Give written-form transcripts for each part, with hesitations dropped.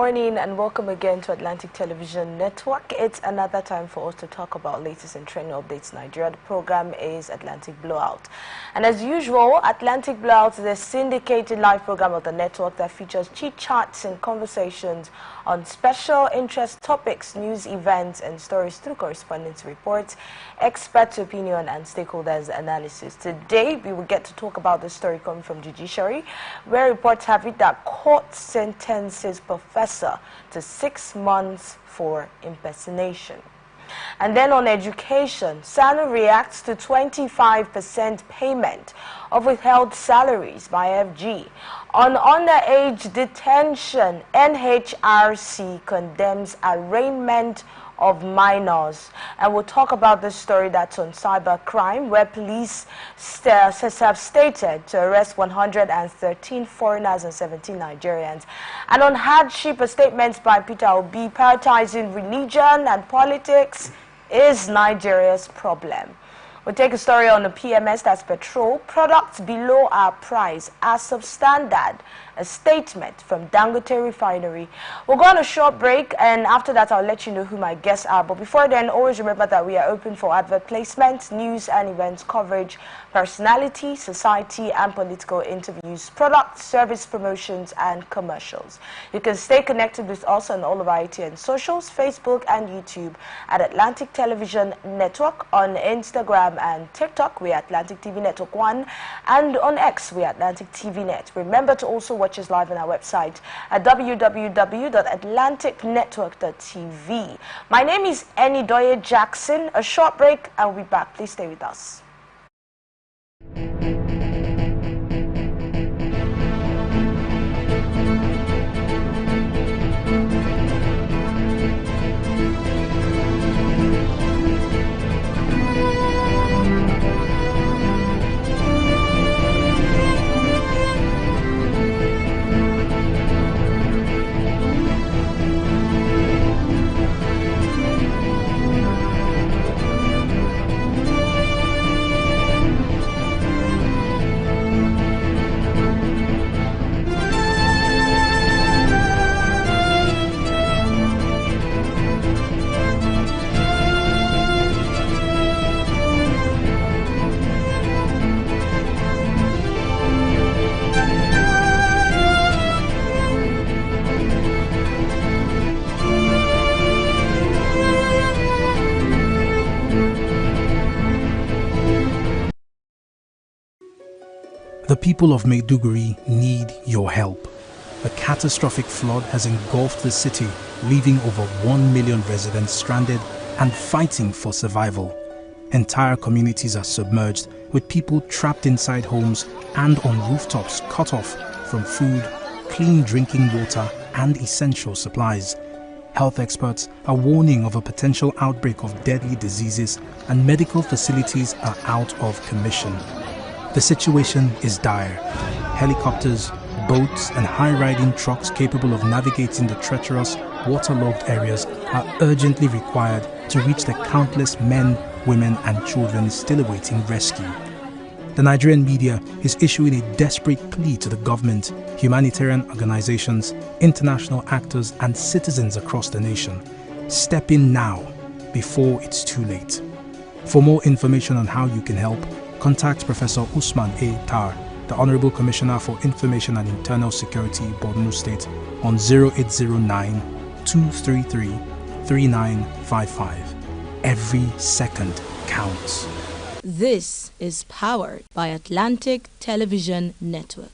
morning and welcome again to Atlantic Television Network. It's another time for us to talk about latest and trending updates in Nigeria. The program is Atlantic Blowout. And as usual, Atlantic Blowout is a syndicated live program of the network that features chit-chats and conversations on special interest topics, news, events, and stories through correspondence reports, expert opinion, and stakeholders analysis. Today, we will get to talk about the story coming from judiciary, where reports have it that court sentences professor to 6 months for impersonation. And then on education, SANU reacts to 25% payment of withheld salaries by FG. On underage detention, NHRC condemns arraignment of minors. And we'll talk about this story that's on cybercrime, where police have stated to arrest 113 foreigners and 17 Nigerians. And on hardship, a statement by Peter Obi, prioritizing religion and politics is Nigeria's problem. We'll take a story on the PMS, that's petrol. Products below our price are substandard. A statement from Dangote Refinery. We'll go on a short break, and after that I'll let you know who my guests are. But before then, always remember that we are open for advert placements, news and events coverage, personality, society and political interviews, product, service promotions and commercials. You can stay connected with us on all of our ITN socials, Facebook and YouTube at Atlantic Television Network. On Instagram and TikTok, we're Atlantic TV Network 1, and on X, we're Atlantic TV Net. Remember to also watch us live on our website at www.atlanticnetwork.tv. My name is Enidoye Jackson. A short break and we'll be back. Please stay with us. The people of Maiduguri need your help. A catastrophic flood has engulfed the city, leaving over 1 million residents stranded and fighting for survival. Entire communities are submerged, with people trapped inside homes and on rooftops cut off from food, clean drinking water and essential supplies. Health experts are warning of a potential outbreak of deadly diseases, and medical facilities are out of commission. The situation is dire. Helicopters, boats and high-riding trucks capable of navigating the treacherous, waterlogged areas are urgently required to reach the countless men, women and children still awaiting rescue. The Nigerian media is issuing a desperate plea to the government, humanitarian organizations, international actors and citizens across the nation. Step in now, before it's too late. For more information on how you can help, contact Professor Usman A. Tar, the Honorable Commissioner for Information and Internal Security, Borno State, on 0809-233-3955. Every second counts. This is powered by Atlantic Television Network.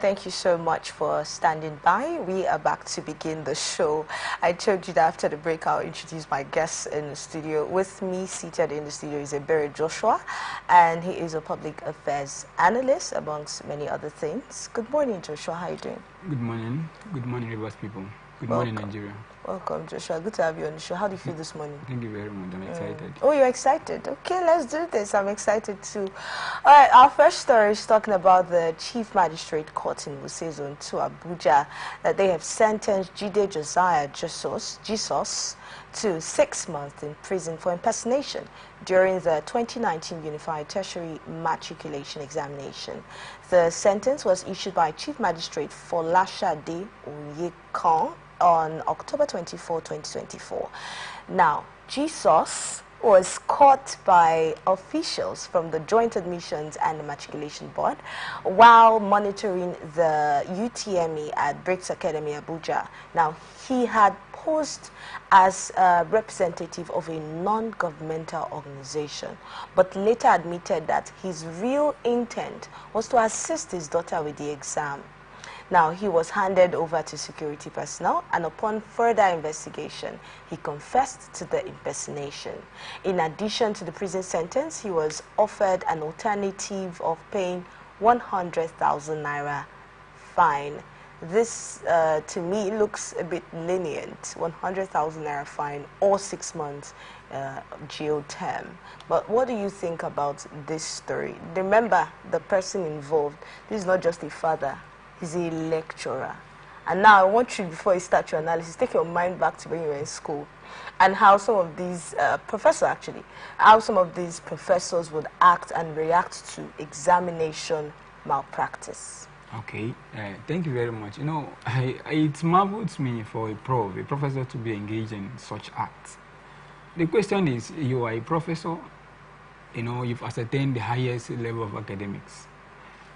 thank you so much for standing by. We are back to begin the show. I told you that after the break, I'll introduce my guests in the studio. With me, seated in the studio, is Ebere Joshua, and he is a public affairs analyst, amongst many other things. Good morning, Joshua. How are you doing? Good morning. Good morning, Rivers people. Good morning, Nigeria. Welcome, Joshua. Good to have you on the show. How do you feel this morning? Thank you very much. I'm excited. Oh, you're excited? Okay, let's do this. I'm excited too. All right, our first story is talking about the Chief Magistrate Court in Wuse Zone 2, Abuja, that they have sentenced Jide Josiah Jesus to 6 months in prison for impersonation during the 2019 Unified Tertiary Matriculation Examination. The sentence was issued by Chief Magistrate Folashade Oyekan on October 24, 2024. Now, Jesus was caught by officials from the Joint Admissions and Matriculation Board while monitoring the UTME at Briggs Academy, Abuja. Now, he had posed as a representative of a non-governmental organization, but later admitted that his real intent was to assist his daughter with the exam. Now, he was handed over to security personnel, and upon further investigation, he confessed to the impersonation. In addition to the prison sentence, he was offered an alternative of paying 100,000 naira fine. This, to me, looks a bit lenient, 100,000 naira fine or 6 months jail term. But what do you think about this story? Remember, the person involved, this is not just a father. He's a lecturer. And now I want you, before you start your analysis, take your mind back to when you were in school and how some of these how some of these professors would act and react to examination malpractice. Okay, thank you very much. You know, it marvels me for a professor to be engaged in such acts. The question is, you are a professor, you know, you've ascertained the highest level of academics,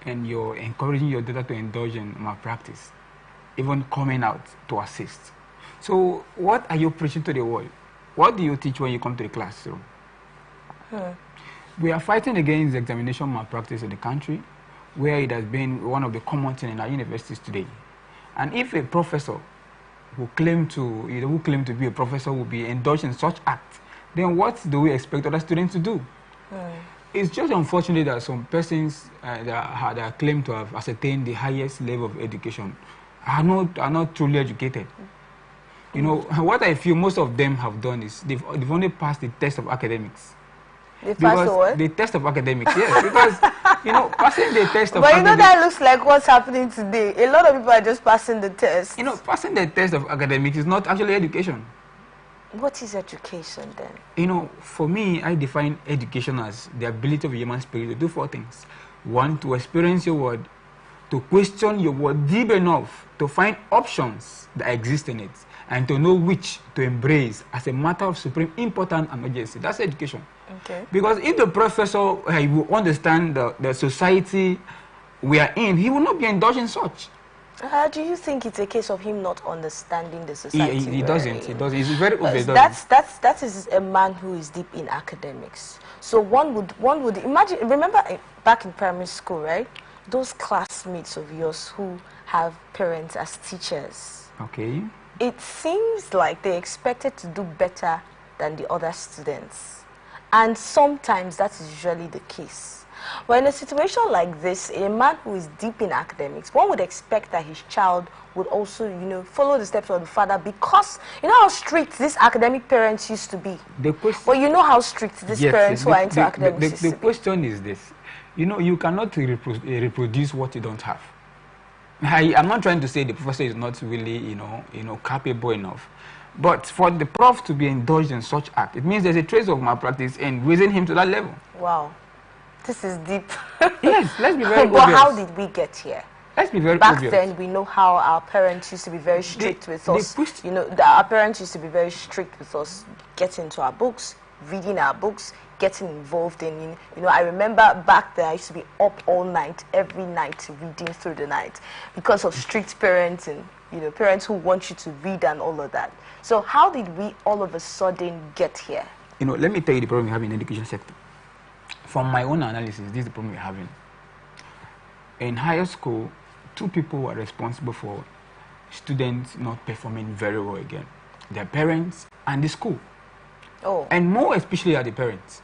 and you're encouraging your daughter to indulge in malpractice, even coming out to assist. So what are you preaching to the world? What do you teach when you come to the classroom? We are fighting against examination malpractice in the country, where it has been one of the common things in our universities today. And if a professor who claim to be a professor will be indulged in such acts, then what do we expect other students to do? It's just unfortunate that some persons that claim to have ascertained the highest level of education are not truly educated. You know, what I feel most of them have done is they've only passed the test of academics. They passed the what? The test of academics, yes. Because, you know, passing the test of academics... But you know, that looks like what's happening today. A lot of people are just passing the test. You know, passing the test of academics is not actually education. What is education then? You know, for me, I define education as the ability of a human spirit to do 4 things. 1, to experience your word, to question your word deep enough to find options that exist in it, and to know which to embrace as a matter of supreme importance and urgency. That's education. Okay. Because if the professor will understand the society we are in, he will not be indulging such. Do you think it's a case of him not understanding the society? He doesn't. He doesn't. He's very obvious. That is a man who is deep in academics. So one would imagine. Remember back in primary school, right? Those classmates of yours who have parents as teachers. Okay. It seems like they expected to do better than the other students, and sometimes that is usually the case. But in a situation like this, a man who is deep in academics, one would expect that his child would also, you know, follow the steps of the father, because you know how strict these academic parents used to be. But you know how strict these parents who are into academics used to be. The question is this: you know, you cannot reproduce what you don't have. I'm not trying to say the professor is not really, you know, capable enough. But for the prof to be indulged in such act, it means there's a trace of malpractice and raising him to that level. Wow. This is deep. Yes, let's be very But obvious. how did we get here? Let's be very Back obvious. then, we know how our parents used to be very strict with us. You know, our parents used to be very strict with us, getting into our books, reading our books, getting involved in, you know, I remember back then I used to be up all night, every night, reading through the night because of strict parents and, you know, parents who want you to read and all of that. So how did we all of a sudden get here? You know, let me tell you the problem we have in the education sector. From my own analysis, this is the problem we're having. In higher school, two people who are responsible for students not performing very well again: their parents and the school. Oh. And more especially are the parents.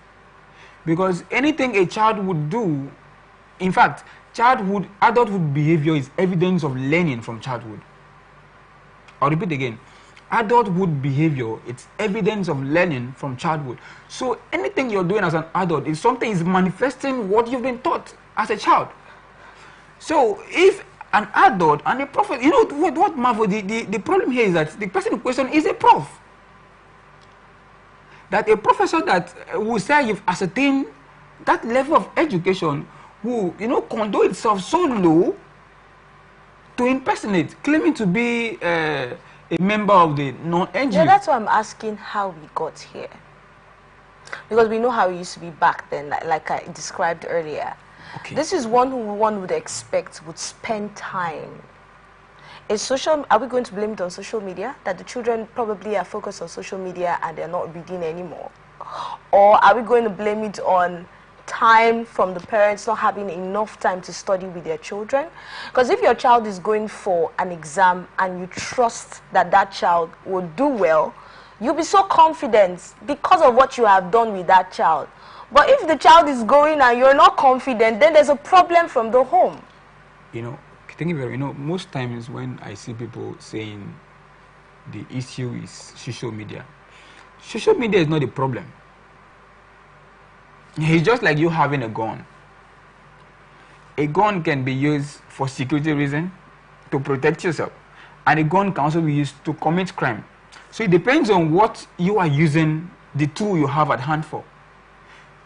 Because anything a child would do, in fact, adulthood behavior is evidence of learning from childhood. I'll repeat again. Adulthood behavior, it's evidence of learning from childhood. So anything you're doing as an adult is something is manifesting what you've been taught as a child. So if an adult and a prophet, you know what Marvel, the problem here is that the person in question is a prof. That a professor that will say you've ascertained that level of education who, condone itself so low to impersonate, claiming to be a member of the non-NGO. Yeah, that's why I'm asking how we got here. Because we know how it used to be back then, like I described earlier. Okay. This is one who one would expect would spend time. Are we going to blame it on social media? That the children probably are focused on social media and they're not reading anymore? Or are we going to blame it on time from the parents not having enough time to study with their children? Because if your child is going for an exam and you trust that that child will do well, you'll be so confident because of what you have done with that child. But if the child is going and you're not confident, then there's a problem from the home. Thank you very much. Most times when I see people saying the issue is social media is not the problem. It's just like you having a gun. A gun can be used for security reason, to protect yourself. And a gun can also be used to commit crime. So it depends on what you are using the tool you have at hand for.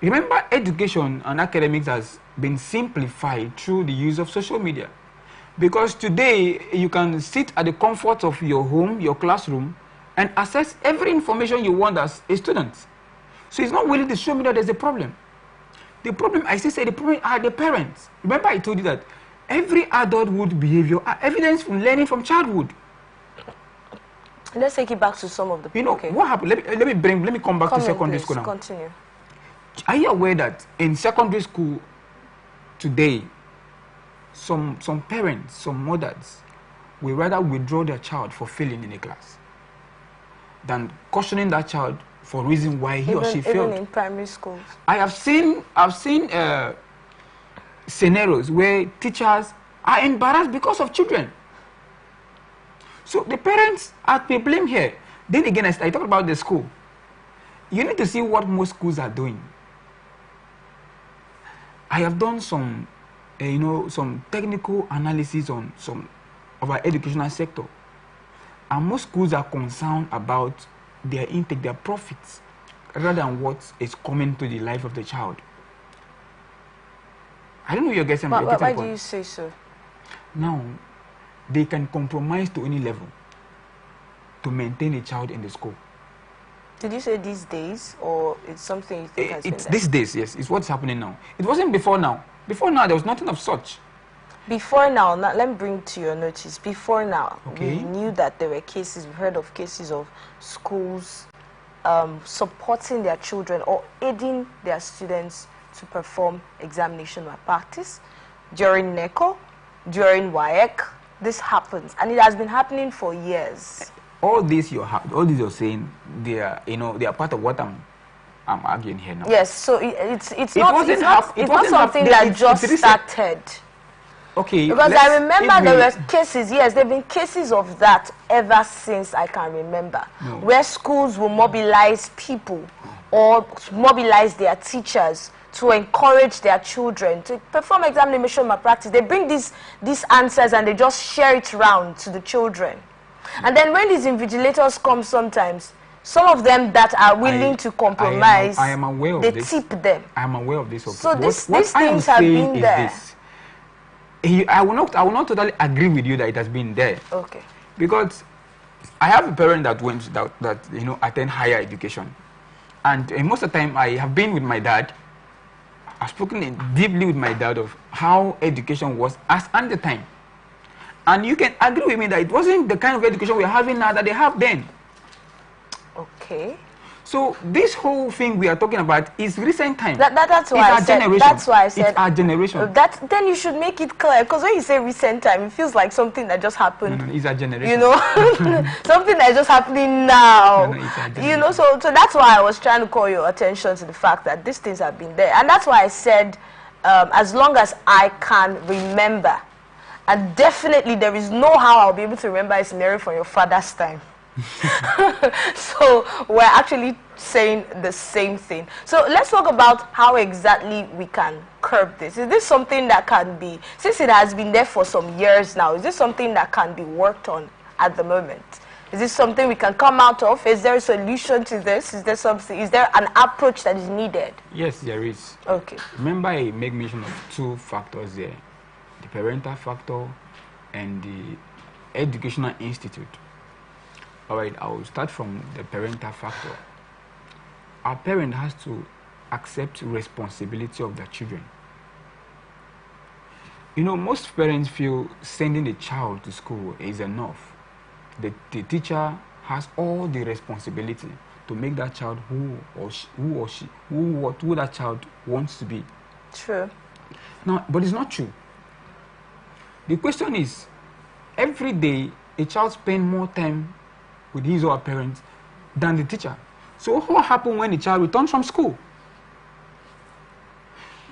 Remember, education and academics has been simplified through the use of social media. Because today, you can sit at the comfort of your home, your classroom, and access every information you want as a student. So it's not willing to show me that there's a problem. The problem, I say, the problem are the parents. Remember I told you that every adulthood behavior are evidence from learning from childhood. Let's take it back to some of the... Okay. What happened? Let me come back to secondary school now. Continue. Are you aware that in secondary school today, some parents, some mothers will rather withdraw their child for failing in a class than cautioning that child for reason why he or she failed. Even in primary schools. I've seen scenarios where teachers are embarrassed because of children. So the parents are to blame here. Then again, I talk about the school. You need to see what most schools are doing. I have done some technical analysis on some of our educational sector. And most schools are concerned about their intake, their profits, rather than what is coming to the life of the child. I don't know if you're getting my point. Why do you say so? Now, they can compromise to any level to maintain a child in the school. Did you say these days, or it's something you think has been It's these days, yes. It's what's happening now. It wasn't before now. Before now, there was nothing of such. Before now, let me bring to your notice. Before now, okay, we knew that there were cases, we heard of cases of schools supporting their children or aiding their students to perform examination malpractice during NECO, during WAEC. This happens, and it has been happening for years. All these you're saying, they are part of what I'm arguing here now. Yes, so it's not something that just started. Okay. Because I remember there were cases, yes, there have been cases of that ever since I can remember, where schools will mobilize people or mobilize their teachers to encourage their children to perform examination malpractice. They bring these answers and they just share it around to the children. And then when these invigilators come sometimes, some of them that are willing to compromise, I am aware of this. They tip them. I am aware of this. Okay. So these things have been there. I will not totally agree with you that it has been there. Okay. Because I have a parent that went that attend higher education, and most of the time I have been with my dad. I've spoken deeply with my dad of how education was at the time, and you can agree with me that it wasn't the kind of education we're having now that they have then. Okay. So this whole thing we are talking about is recent time. That's why I said. Generation. That's why I said. It's our generation. Then you should make it clear, because when you say recent time, it feels like something that just happened. No, it's our generation. You know, something that's just happening now. It's our generation. You know, so that's why I was trying to call your attention to the fact that these things have been there, and that's why I said, as long as I can remember, and definitely there is no how I'll be able to remember a scenario from your father's time. So we're actually saying the same thing. So let's talk about how exactly we can curb this. Is this something that can be, since it has been there for some years now, is this something that can be worked on at the moment? Is this something we can come out of? Is there a solution to this? Is there an approach that is needed? Yes, there is. Okay. Remember, I make mention of two factors there: the parental factor and the educational institute. All right, I will start from the parental factor. Our parent has to accept responsibility of their children. You know, most parents feel sending a child to school is enough. The teacher has all the responsibility to make that child who that child wants to be. True. No, but it's not true. The question is, every day a child spends more time with his or her parents than the teacher. So what happens when the child returns from school?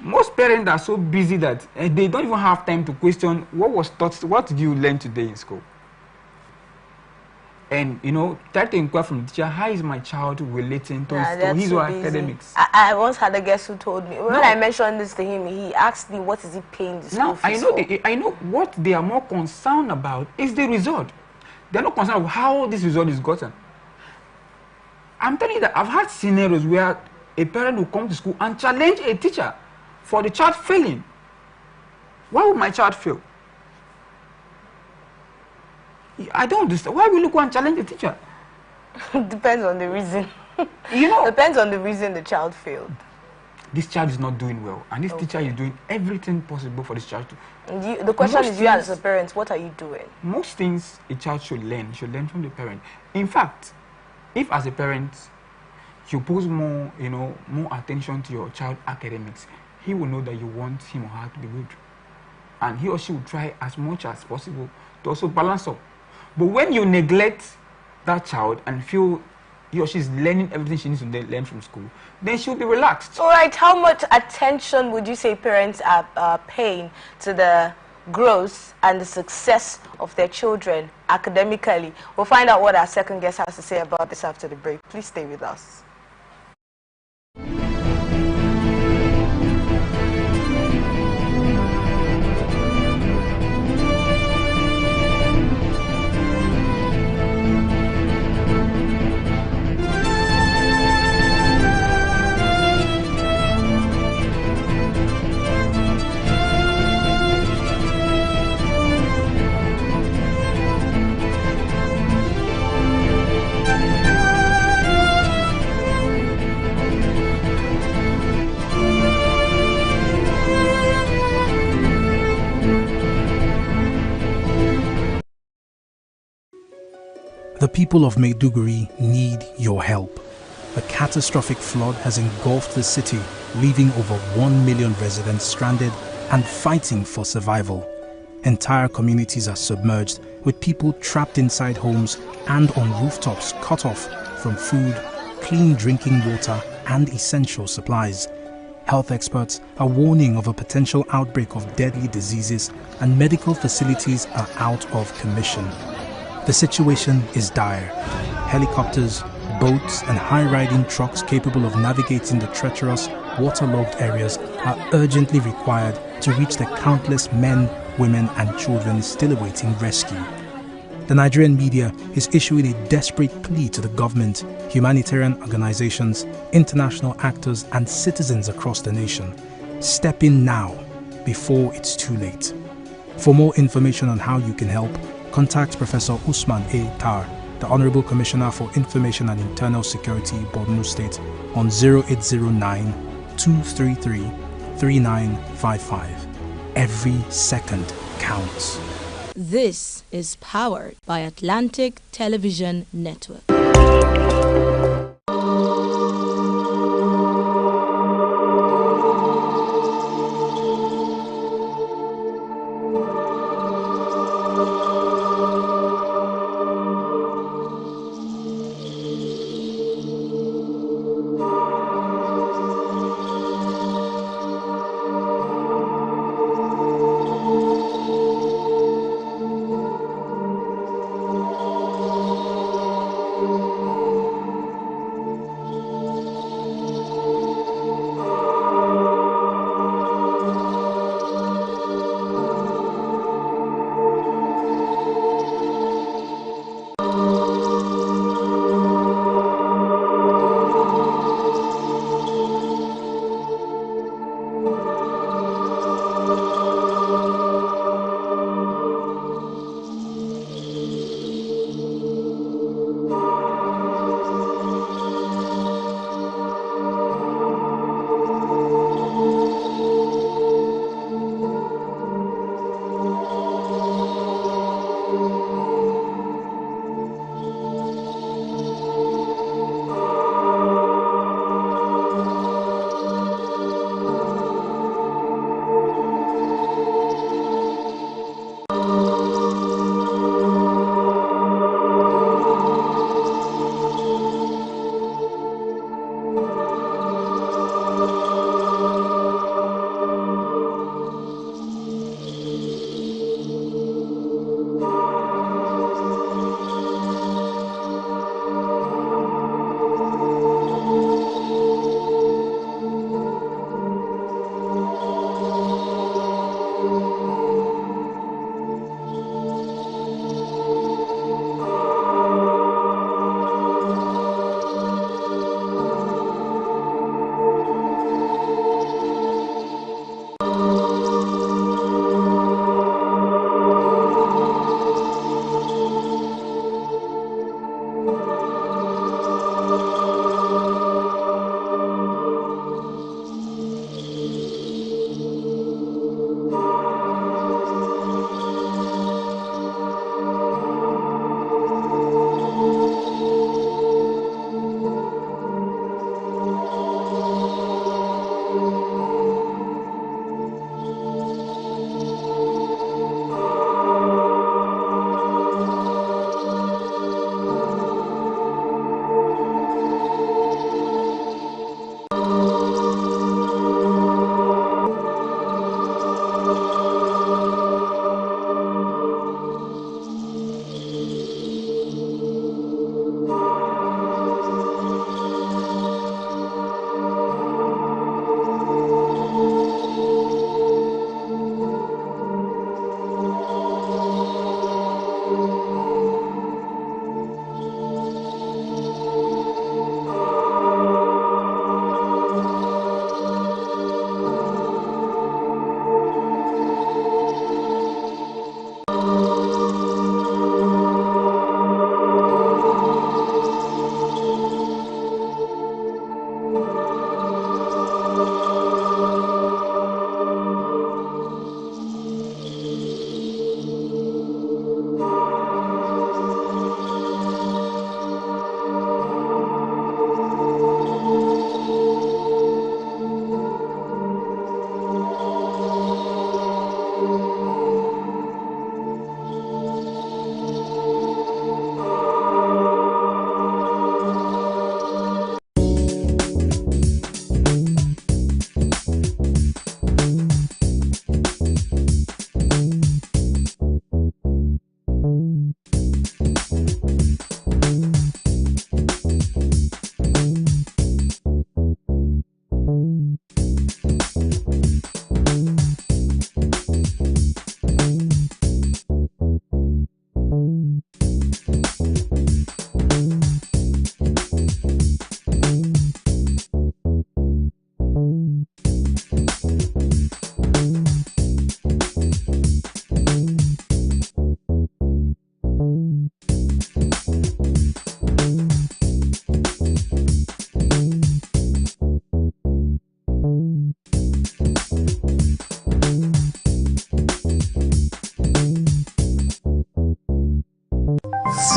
Most parents are so busy that they don't even have time to question what was taught, what did you learn today in school? And, you know, try to inquire from the teacher, how is my child relating to his or her academics? I once had a guest who told me, when I mentioned this to him, he asked me, what is he paying the school fees for? I know what they are more concerned about is the result. They're not concerned with how this result is gotten. I'm telling you that I've had scenarios where a parent will come to school and challenge a teacher for the child failing. Why would my child fail? I don't understand. Why will you go and challenge the teacher? Depends on the reason. You know, depends on the reason the child failed. This child is not doing well, and this teacher is doing everything possible for this child to. The question is, you as a parent, what are you doing? Most things a child should learn from the parent. In fact, if as a parent you pose more attention to your child academics, he will know that you want him or her to be good, and he or she will try as much as possible to also balance up. But when you neglect that child and feel he or she is learning everything she needs to learn from school, then she'll be relaxed. All right, how much attention would you say parents are paying to the growth and the success of their children academically? We'll find out what our second guest has to say about this after the break. Please stay with us. The people of Maiduguri need your help. A catastrophic flood has engulfed the city, leaving over 1 million residents stranded and fighting for survival. Entire communities are submerged, with people trapped inside homes and on rooftops cut off from food, clean drinking water and essential supplies. Health experts are warning of a potential outbreak of deadly diseases, and medical facilities are out of commission. The situation is dire. Helicopters, boats and high-riding trucks capable of navigating the treacherous, waterlogged areas are urgently required to reach the countless men, women and children still awaiting rescue. The Nigerian media is issuing a desperate plea to the government, humanitarian organizations, international actors and citizens across the nation. Step in now, before it's too late. For more information on how you can help, contact Professor Usman A. Tar, the Honorable Commissioner for Information and Internal Security, Borno State, on 0809-233-3955. Every second counts. This is powered by Atlantic Television Network.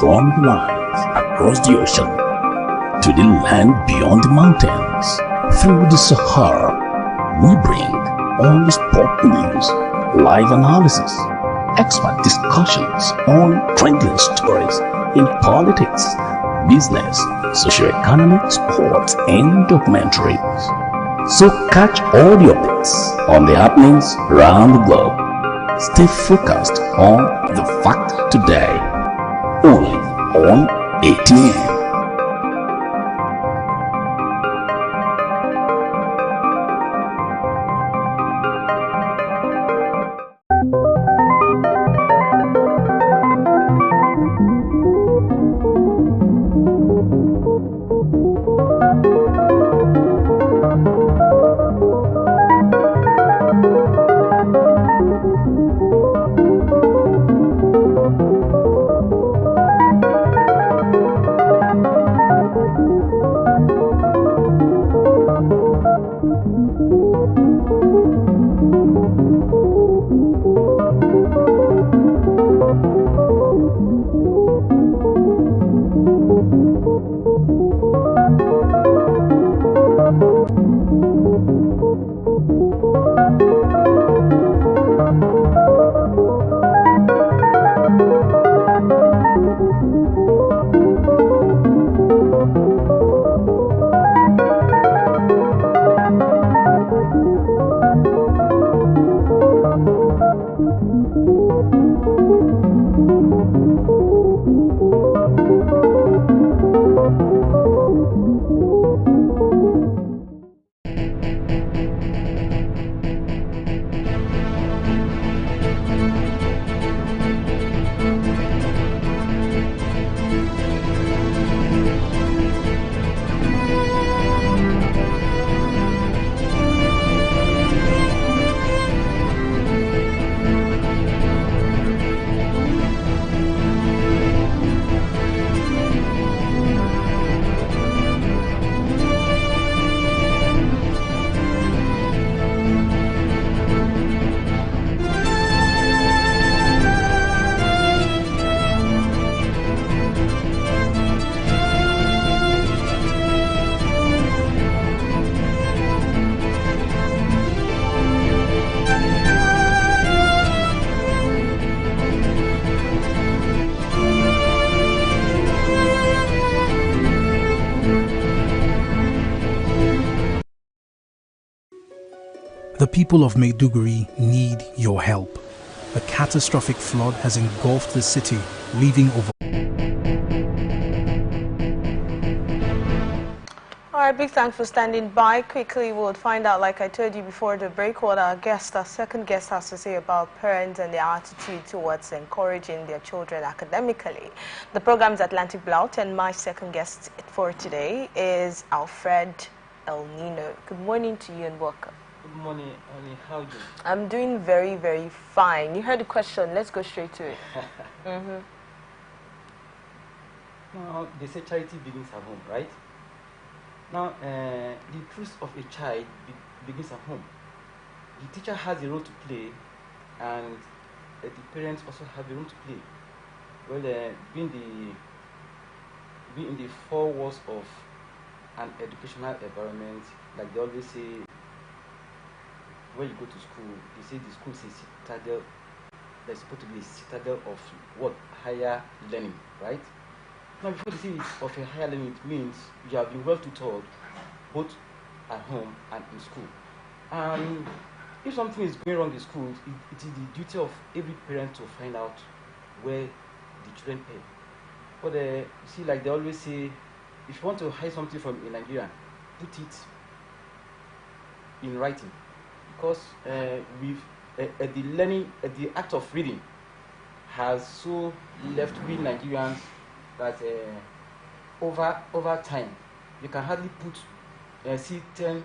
From the lines across the ocean to the land beyond the mountains, through the Sahara, we bring all the sport news, live analysis, expert discussions on trending stories in politics, business, socio-economic, sports, and documentaries. So catch all the updates on the happenings around the globe. Stay focused on the fact today, only on ATN. The people of Maiduguri need your help. A catastrophic flood has engulfed the city, leaving over... All right, big thanks for standing by. Quickly, we'll find out, like I told you before the break, what our second guest has to say about parents and their attitude towards encouraging their children academically. The program is Atlantic Blowout, and my second guest for today is Alfred El Nino. Good morning to you and welcome. Good morning, Annie. How are you? I'm doing very, very fine. You heard the question. Let's go straight to it. Now, they say charity begins at home, right? Now, the truth of a child begins at home. The teacher has a role to play, and the parents also have a role to play. Well, being in the four walls of an educational environment, like they always say, when you go to school, they say the school is a citadel. There's supposed to be a citadel of what? Higher learning, right? Now, before they say it's of a higher learning, it means you have been well tutored, both at home and in school. And if something is going wrong in school, it is the duty of every parent to find out where the children pay. But you see, like they always say, if you want to hide something from a Nigerian, put it in writing. Because the act of reading has so left we Nigerians that over time you can hardly put see 10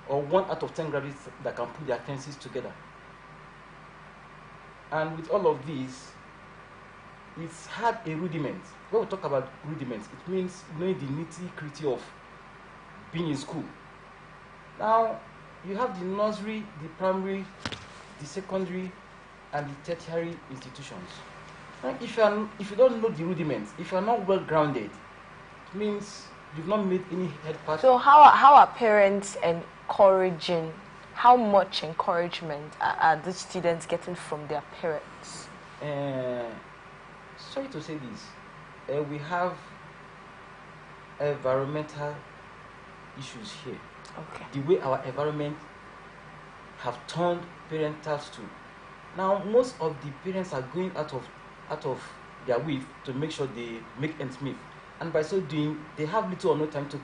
or 1 out of 10 graduates that can put their tenses together. And with all of this, it's had a rudiment. When we talk about rudiments, it means knowing the nitty-gritty of being in school. Now, you have the nursery, the primary, the secondary, and the tertiary institutions. And if you don't know the rudiments, if you are not well grounded, it means you've not made any head pass. So how are parents encouraging? How much encouragement are the students getting from their parents? Sorry to say this, we have environmental issues here. Okay. The way our environment have turned parental to. Now, most of the parents are going out of their way to make sure they make ends meet, and by so doing, they have little or no time to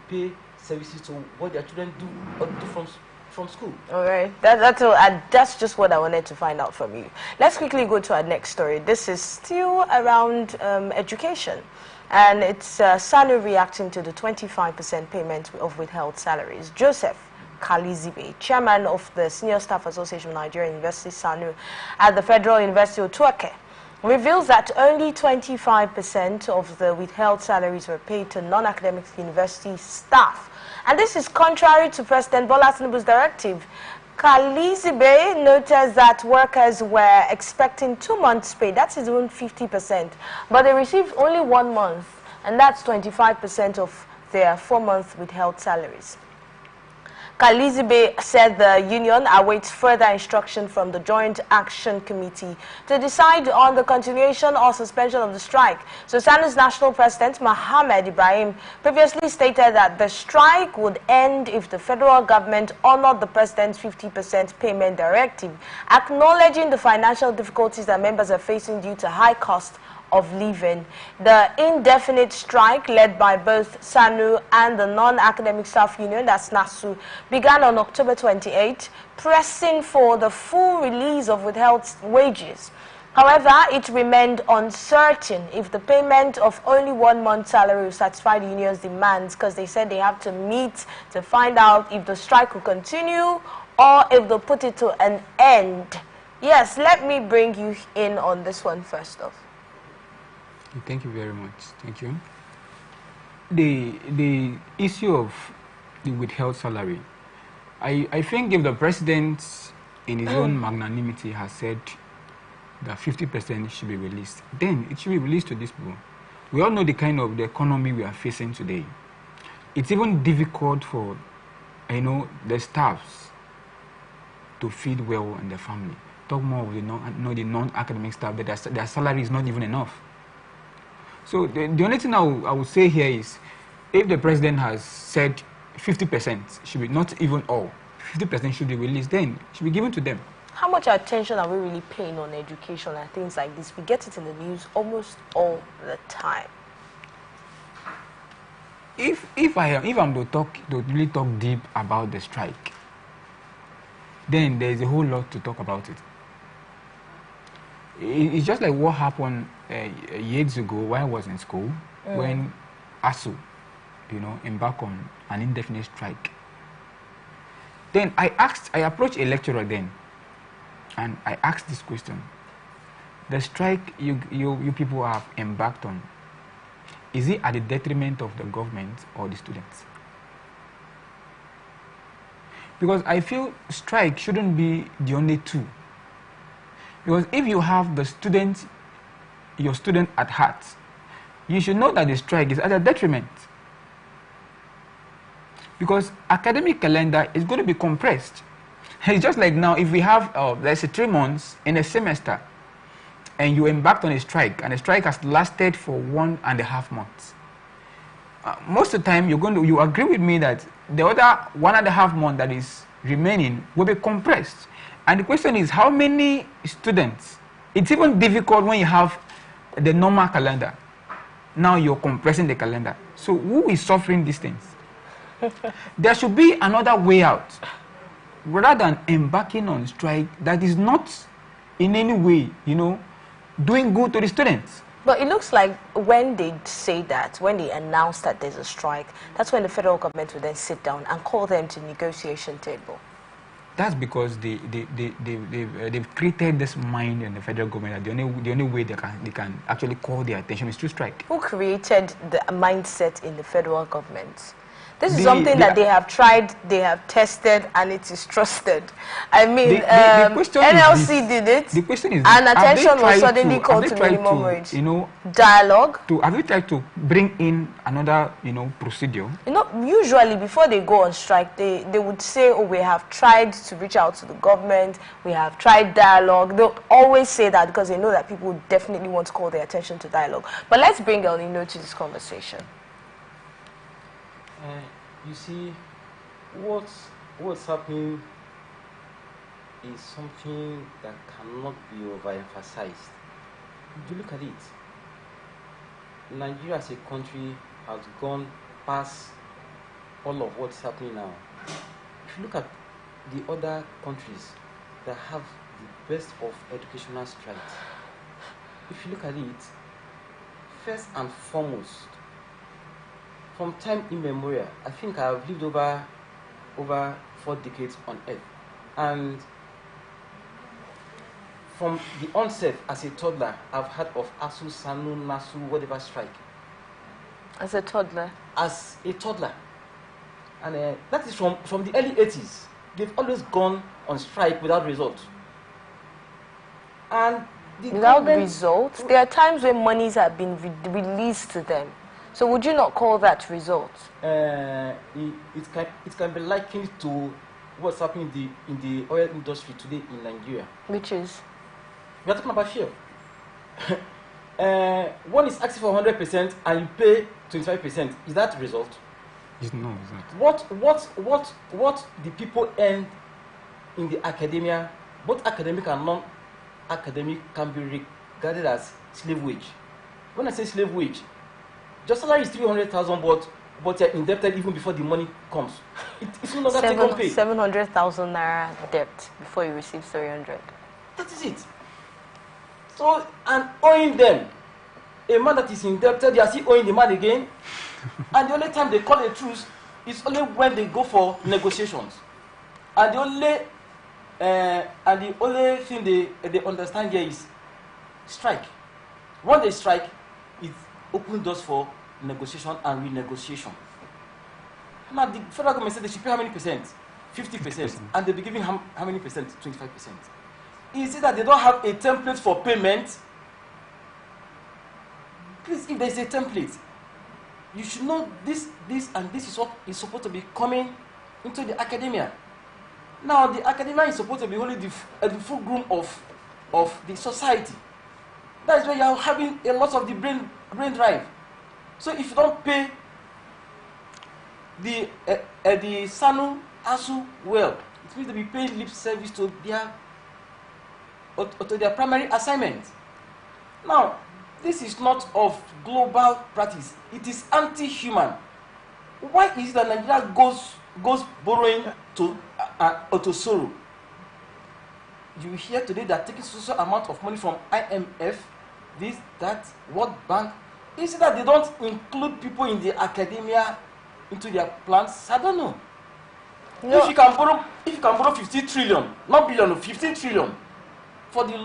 pay services to what their children do or do from school. All right, that's just what I wanted to find out from you. Let's quickly go to our next story. This is still around education. And it's SANU reacting to the 25% payment of withheld salaries. Joseph Kalizibe, chairman of the Senior Staff Association of Nigeria University SANU at the Federal University of Turkey, reveals that only 25% of the withheld salaries were paid to non-academic university staff. And this is contrary to President Bola Tinubu's directive. Kalizibe noticed that workers were expecting 2 months' pay. That's even 50%. But they received only 1 month, and that's 25% of their 4-month withheld salaries. Kalizibe said the union awaits further instruction from the Joint Action Committee to decide on the continuation or suspension of the strike. So SANU's national president, Mohammed Ibrahim, previously stated that the strike would end if the federal government honored the president's 50% payment directive, acknowledging the financial difficulties that members are facing due to high cost of living. The indefinite strike led by both SANU and the non-academic staff union, that's NASU, began on October 28, pressing for the full release of withheld wages. However, it remained uncertain if the payment of only 1 month's salary will satisfy the union's demands, because they said they have to meet to find out if the strike will continue or if they'll put it to an end. Yes, let me bring you in on this one first off. Thank you very much. Thank you. The issue of the withheld salary, I think if the president in his own magnanimity has said that 50% should be released, then it should be released to these people. We all know the kind of the economy we are facing today. It's even difficult for the staffs to feed well and their family. Talk more of the non-academic staff that their salary is not even enough. So the only thing I would say here is, if the president has said 50% should be, not even all, 50% should be released, then it should be given to them. How much attention are we really paying on education and things like this? We get it in the news almost all the time. If I'm to really talk deep about the strike, then there is a whole lot to talk about it. It's just like what happened years ago when I was in school, when ASU, embarked on an indefinite strike. Then I approached a lecturer then, and I asked this question: the strike you people have embarked on, is it at the detriment of the government or the students? Because I feel strike shouldn't be the only tool. Because if you have the student, your student at heart, you should know that the strike is at a detriment. Because academic calendar is going to be compressed. It's just like now, if we have, let's say 3 months in a semester, and you embarked on a strike, and the strike has lasted for 1.5 months. Most of the time, you agree with me that the other 1.5 months that is remaining will be compressed. And the question is, how many students? It's even difficult when you have the normal calendar. Now you're compressing the calendar. So who is suffering these things? There should be another way out. Rather than embarking on strike that is not in any way, doing good to the students. But it looks like when they say that, when they announce that there's a strike, that's when the federal government will then sit down and call them to negotiation table. That's because they've created this mind in the federal government that the only way they can actually call their attention is to strike. Who created the mindset in the federal government? This is something that they have tried, they have tested, and it is trusted. I mean, NLC did it, the question is, and attention was suddenly called to minimum wage. Dialogue. Have you tried to bring in another, procedure? Usually before they go on strike, they would say, oh, we have tried to reach out to the government, we have tried dialogue. They'll always say that because they know that people definitely want to call their attention to dialogue. But let's bring El Nino to this conversation. You see, what's happening is something that cannot be overemphasized. If you look at it, Nigeria as a country has gone past all of what's happening now. If you look at the other countries that have the best of educational strides, if you look at it, first and foremost, from time immemorial, I think I have lived over 4 decades on earth, and from the onset as a toddler, I've heard of ASU, SANU, NASU, whatever strike. As a toddler? As a toddler. And that is from the early 80s. They've always gone on strike without result. And without results? There are times when monies have been released to them. So would you not call that results? It can be likened to what's happening in the oil industry today in Nigeria. Which is? We are talking about share. One is asking for 100% and you pay 25%. Is that a result? No, it's not. What the people earn in the academia, both academic and non-academic, can be regarded as slave wage. When I say slave wage, your salary is 300,000, but you're indebted even before the money comes. It's no longer take home pay. 700,000 naira debt before you receive 300. That is it. So, and owing them, a man that is indebted, you are still owing the man again. And the only time they call a truce is only when they go for negotiations. And the only thing they understand here is strike. When they strike, it opens doors for negotiation and renegotiation. Now the federal government said they should pay how many percent? 50%. And they'll be giving how many percent? 25%. Is it that they don't have a template for payment? Please, if there is a template, you should know this and this is what is supposed to be coming into the academia. Now the academia is supposed to be only the full groom of the society. That's where you are having a lot of the brain drive. So if you don't pay the SANU, ASU well, It means they'll be paying lip service to their primary assignment. Now, this is not of global practice. It is anti-human. Why is it that Nigeria goes borrowing to sorrow? You hear today that taking social amount of money from IMF, this, that, World Bank. Is it that they don't include people in the academia into their plans? I don't know. No. If you can borrow 50 trillion, not billion, 15 trillion for the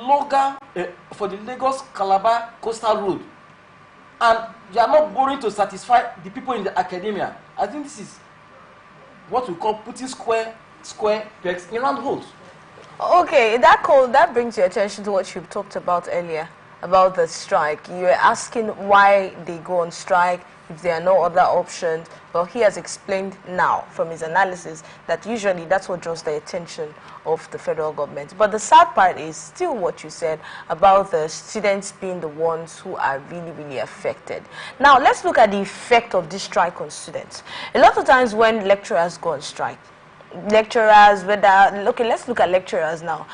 Lagos Calabar coastal road, and you are not borrowing to satisfy the people in the academia, I think this is what we call putting square pegs in round holes. Okay, that brings your attention to what you talked about earlier, about the strike. You were asking why they go on strike if there are no other options. Well, he has explained now from his analysis that usually that's what draws the attention of the federal government. But the sad part is still what you said about the students being the ones who are really, really affected. Now, let's look at the effect of this strike on students. A lot of times when lecturers go on strike, let's look at lecturers now.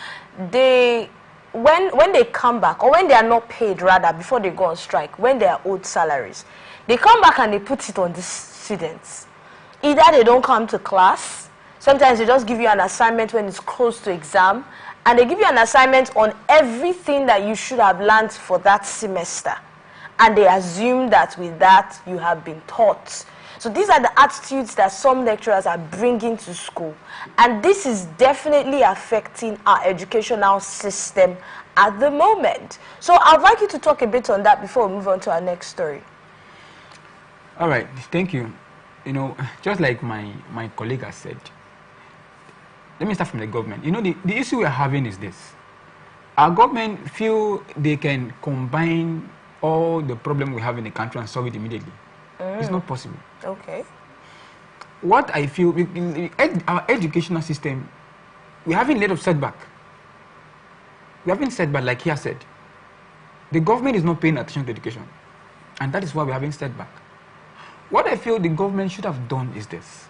When they come back, or when they are not paid rather before they go on strike, when they are owed salaries, they come back and they put it on the students. Either they don't come to class, sometimes they just give you an assignment when it's close to exam, and they give you an assignment on everything that you should have learned for that semester, and they assume that with that you have been taught. So these are the attitudes that some lecturers are bringing to school. And this is definitely affecting our educational system at the moment. So I'd like you to talk a bit on that before we move on to our next story. All right, thank you. You know, just like my colleague has said, let me start from the government. You know, the issue we're having is this. Our government feel they can combine all the problem we have in the country and solve it immediately. It's not possible. Okay. What I feel, in our educational system, we're having a lot of setback. We're having setback, like he has said. The government is not paying attention to education. And that is why we're having setback. What I feel the government should have done is this.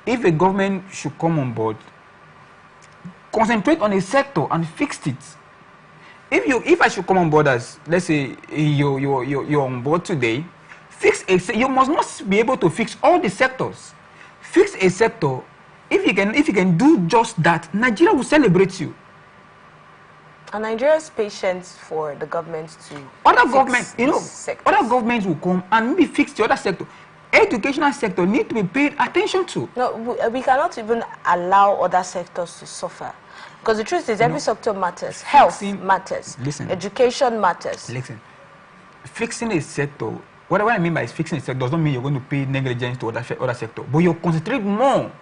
If a government should come on board, concentrate on a sector and fix it. If I should come on board as, let's say, you're on board today, you must not be able to fix all the sectors. Fix a sector. If you can do just that, Nigeria will celebrate you. And Nigeria's patience for the government to other governments will come and maybe fix the other sector. Educational sector need to be paid attention to. No, we cannot even allow other sectors to suffer. Because the truth is, every sector matters. Health matters. Listen. Education matters. Listen. Fixing a sector, what I mean by fixing a sector does not mean you're going to pay negligence to other sector, but you concentrate more.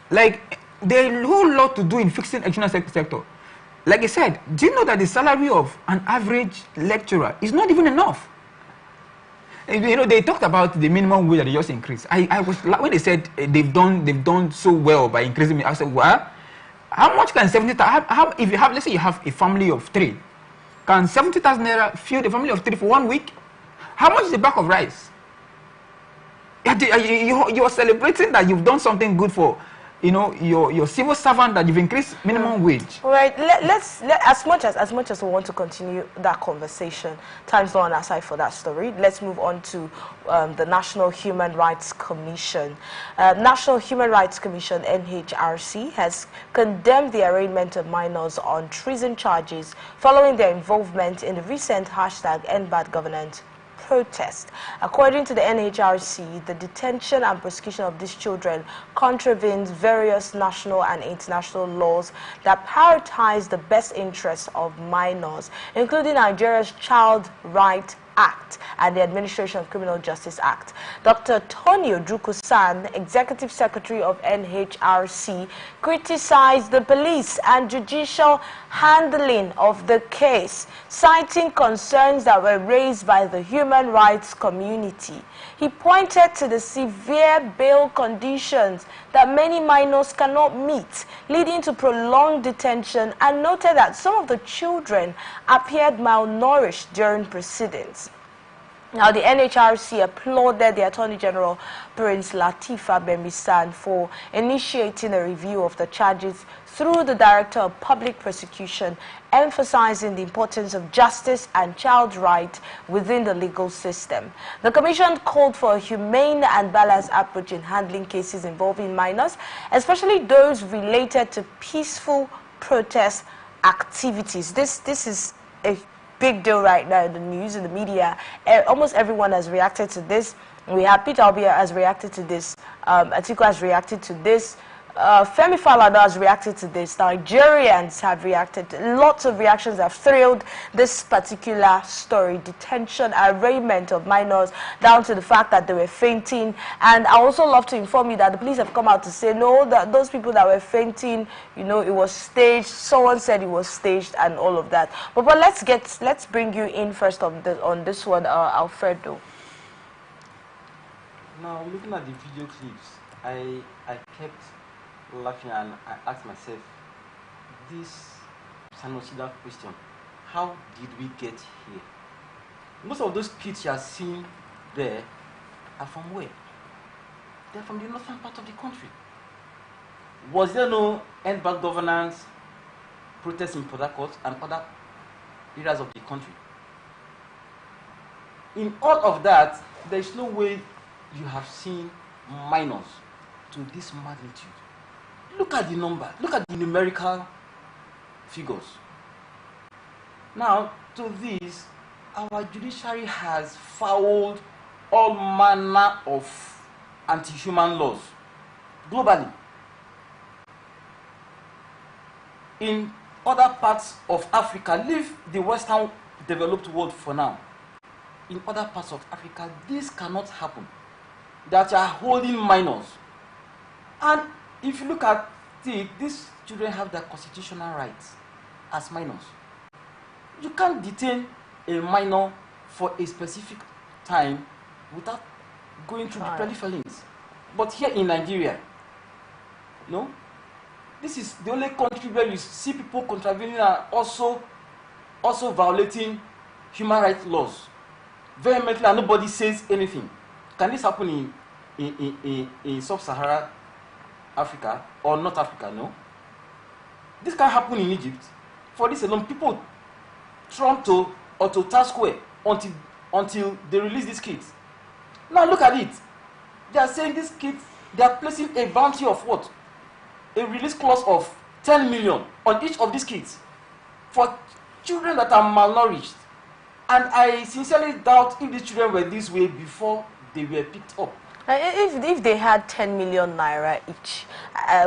Like, there's a whole lot to do in fixing educational sector. Like I said, do you know that the salary of an average lecturer is not even enough? You know, they talked about the minimum wage that they just increased. I was when they said they've done so well by increasing it. I said, well, how much can 70,000? If you have, let's say you have a family of 3, can 70,000 naira feed a family of 3 for 1 week? How much is the bag of rice? You are celebrating that you've done something good for, you know, your civil servant, that you've increased minimum wage. All right, let's as much as we want to continue that conversation, time's not on our side for that story. Let's move on to the National Human Rights Commission. National Human Rights Commission (NHRC) has condemned the arraignment of minors on treason charges following their involvement in the recent #EndBadGovernance protest. According to the NHRC, the detention and prosecution of these children contravenes various national and international laws that prioritize the best interests of minors, including Nigeria's Child Rights Act and the Administration of Criminal Justice Act. Dr. Tony Ojukwu-San, Executive Secretary of NHRC, criticized the police and judicial handling of the case, citing concerns that were raised by the human rights community. He pointed to the severe bail conditions that many minors cannot meet, leading to prolonged detention, and noted that some of the children appeared malnourished during proceedings. Now, the NHRC applauded the Attorney General, Prince Latifa Bemisan, for initiating a review of the charges through the Director of Public Prosecution, emphasizing the importance of justice and child rights within the legal system. The Commission called for a humane and balanced approach in handling cases involving minors, especially those related to peaceful protest activities. This is a big deal right now in the news, in the media. Almost everyone has reacted to this. We have Peter Obi has reacted to this. Atiku has reacted to this. Femi Falana has reacted to this. Nigerians have reacted. Lots of reactions have thrilled this particular story. Detention, arraignment of minors, down to the fact that they were fainting. And I also love to inform you that the police have come out to say, no, that those people that were fainting, you know, it was staged. Someone said it was staged and all of that. But let's bring you in first on this one, Alfredo. Now, looking at the video clips, I kept laughing and I asked myself this sinusoidal question: how did we get here? Most of those kids you are seeing there are from where? They're from the northern part of the country. Was there no end-back governance protests in Port Harcourt and other areas of the country? In all of that, there is no way you have seen minors to this magnitude. Look at the number, look at the numerical figures. Now, to this, our judiciary has fouled all manner of anti-human laws globally. In other parts of Africa, leave the Western developed world for now. In other parts of Africa, this cannot happen. That you are holding minors. And if you look at it, these children have their constitutional rights as minors. You can't detain a minor for a specific time without going through the pedophiles. But here in Nigeria, no, this is the only country where you see people contravening and also violating human rights laws vehemently, and nobody says anything. Can this happen in sub-Saharan Africa or North Africa? No. This can happen in Egypt. For this alone, people Toronto or to Times Square until they release these kids. Now look at it. They are saying these kids, they are placing a bounty of what? A release clause of 10 million on each of these kids for children that are malnourished. And I sincerely doubt if these children were this way before they were picked up. If they had 10 million naira each,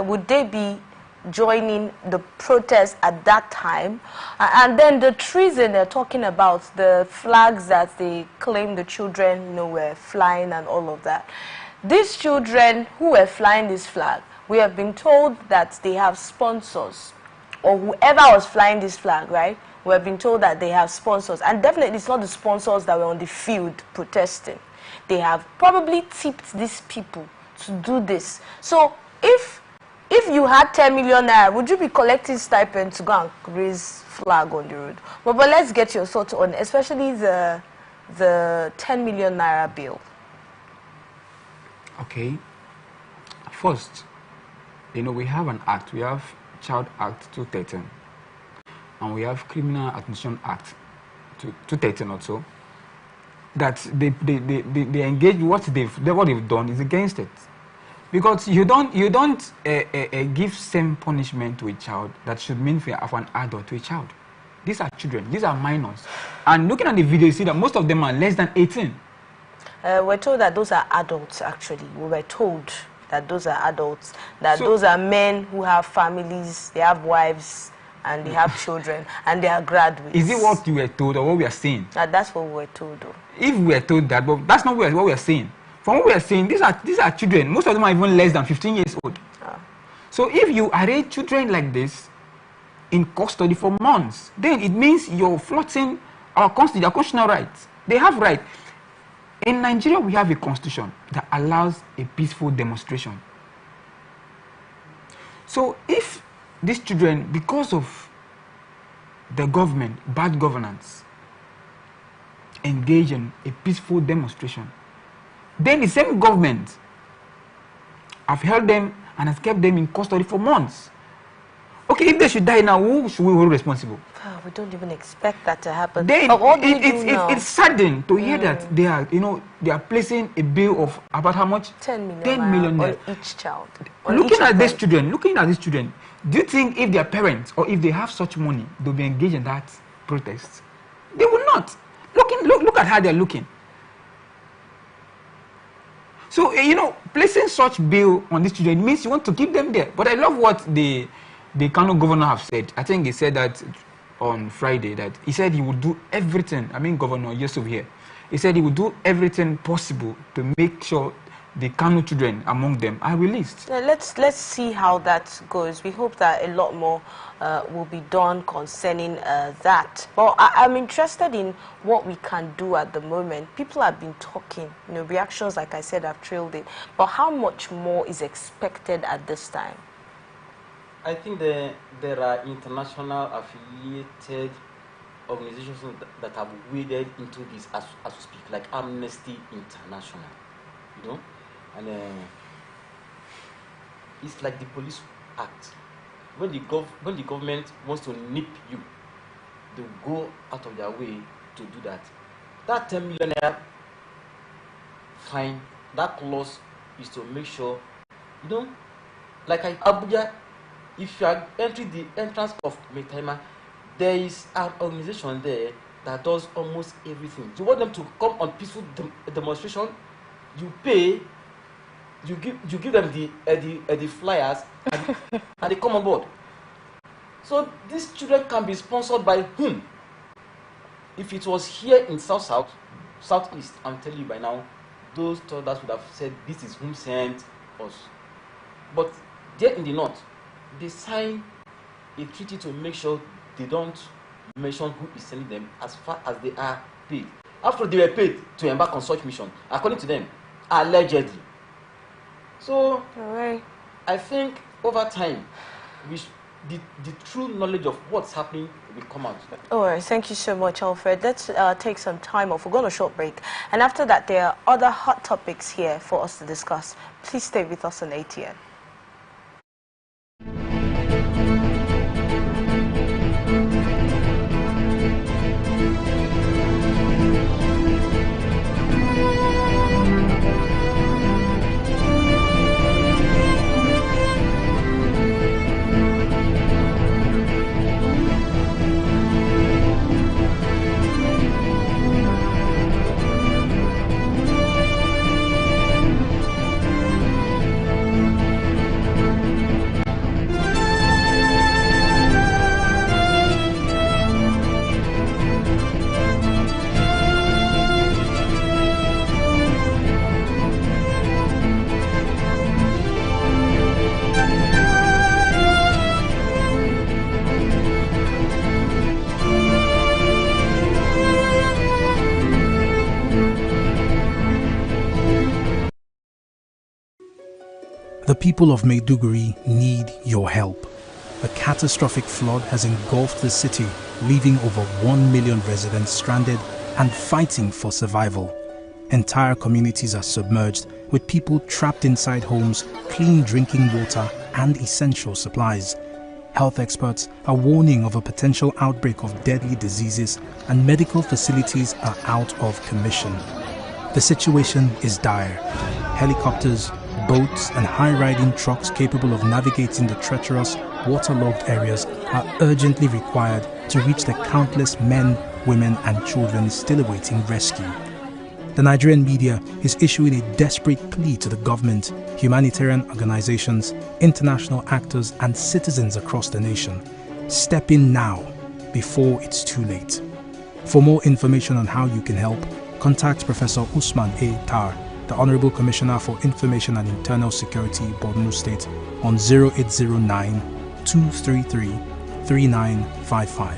would they be joining the protest at that time? And then the treason they're talking about, the flags that they claim the children, you know, were flying and all of that. These children who were flying this flag, we have been told that they have sponsors, or whoever was flying this flag, right? We have been told that they have sponsors, and definitely it's not the sponsors that were on the field protesting. They have probably tipped these people to do this. So if you had 10 million naira, would you be collecting stipend to go and raise flag on the road? But let's get your thoughts on especially the 10 million naira bill. Okay. First, you know, we have an act. We have Child Act 213. And we have Criminal Administration Act 213 also. That they engage what they've done is against it, because you don't give same punishment to a child that should mean for an adult to a child. These are children, these are minors, and looking at the video, you see that most of them are less than 18. We're told that those are adults. Actually, we were told that those are adults, that those are men who have families, they have wives, and they have children, and they are graduates. Is it what you were told or what we are saying? That's what we were told, though. If we are told that, but that's not what we are saying. From what we are saying, these are children. Most of them are even less than 15 years old. So if you array children like this in custody for months, then it means you're flouting our constitutional rights. They have right. In Nigeria, we have a constitution that allows a peaceful demonstration. So if these children, because of the government, bad governance, engage in a peaceful demonstration, then the same government have held them and has kept them in custody for months. Okay, if they should die now, who should we hold responsible? We don't even expect that to happen. Then but what do we do now? It's saddening to hear that they are placing a bill of about how much? 10 million. 10 million on each child. Looking at these children, do you think if their parents or if they have such money, they'll be engaged in that protest? They will not. Look at how they're looking. So, placing such bill on these children means you want to keep them there. But I love what the Kano governor have said. I think he said that on Friday, that he said he would do everything. I mean, Governor Yusuf here. He said he would do everything possible to make sure the Kano children among them are released. Let's see how that goes. We hope that a lot more will be done concerning that. But I'm interested in what we can do at the moment. People have been talking, reactions, like I said, have trailed it. But how much more is expected at this time? I think there are international affiliated organizations that have waded into this as we speak, like Amnesty International, and it's like the Police Act. When the government wants to nip you, they go out of their way to do that. That 10 million naira fine, that clause is to make sure, like Abuja. If you are entering the entrance of Metaima, there is an organization there that does almost everything. You want them to come on peaceful demonstration, you pay, you give them the flyers, and they come on board. So these children can be sponsored by whom? If it was here in Southeast, I'm telling you by now, those toddlers would have said this is whom sent us. But there in the north, they sign a treaty to make sure they don't mention who is sending them as far as they are paid. After they were paid to embark on such mission, according to them, allegedly. So, I think over time, the true knowledge of what's happening will come out. All right, thank you so much, Alfred. Let's take some time off. We're going to a short break. And after that, there are other hot topics here for us to discuss. Please stay with us on ATN. The people of Maiduguri need your help. A catastrophic flood has engulfed the city, leaving over 1 million residents stranded and fighting for survival. Entire communities are submerged, with people trapped inside homes, clean drinking water and essential supplies. Health experts are warning of a potential outbreak of deadly diseases, and medical facilities are out of commission. The situation is dire. Helicopters, boats and high-riding trucks capable of navigating the treacherous, waterlogged areas are urgently required to reach the countless men, women and children still awaiting rescue. The Nigerian media is issuing a desperate plea to the government, humanitarian organizations, international actors and citizens across the nation. Step in now, before it's too late. For more information on how you can help, contact Professor Usman A. Tar, the Honorable Commissioner for Information and Internal Security, Borno State, on 0809-233-3955.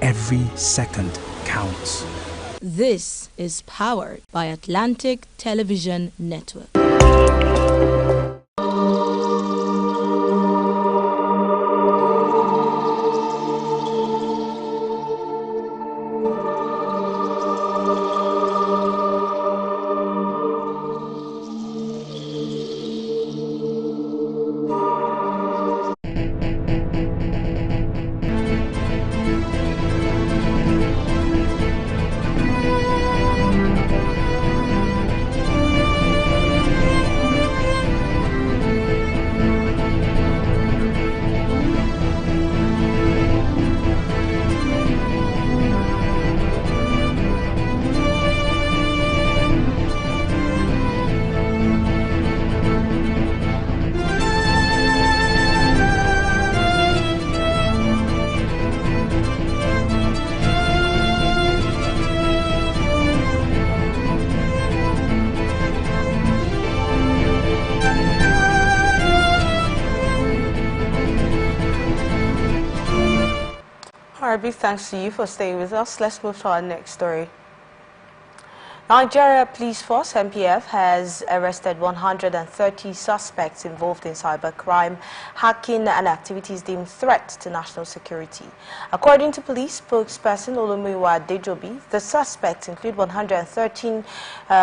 Every second counts. This is powered by Atlantic Television Network. right, big thanks to you for staying with us. Let's move to our next story. Nigeria Police Force (NPF) has arrested 130 suspects involved in cybercrime, hacking, and activities deemed threat to national security. According to police spokesperson Olumiwa Dejobi, the suspects include 113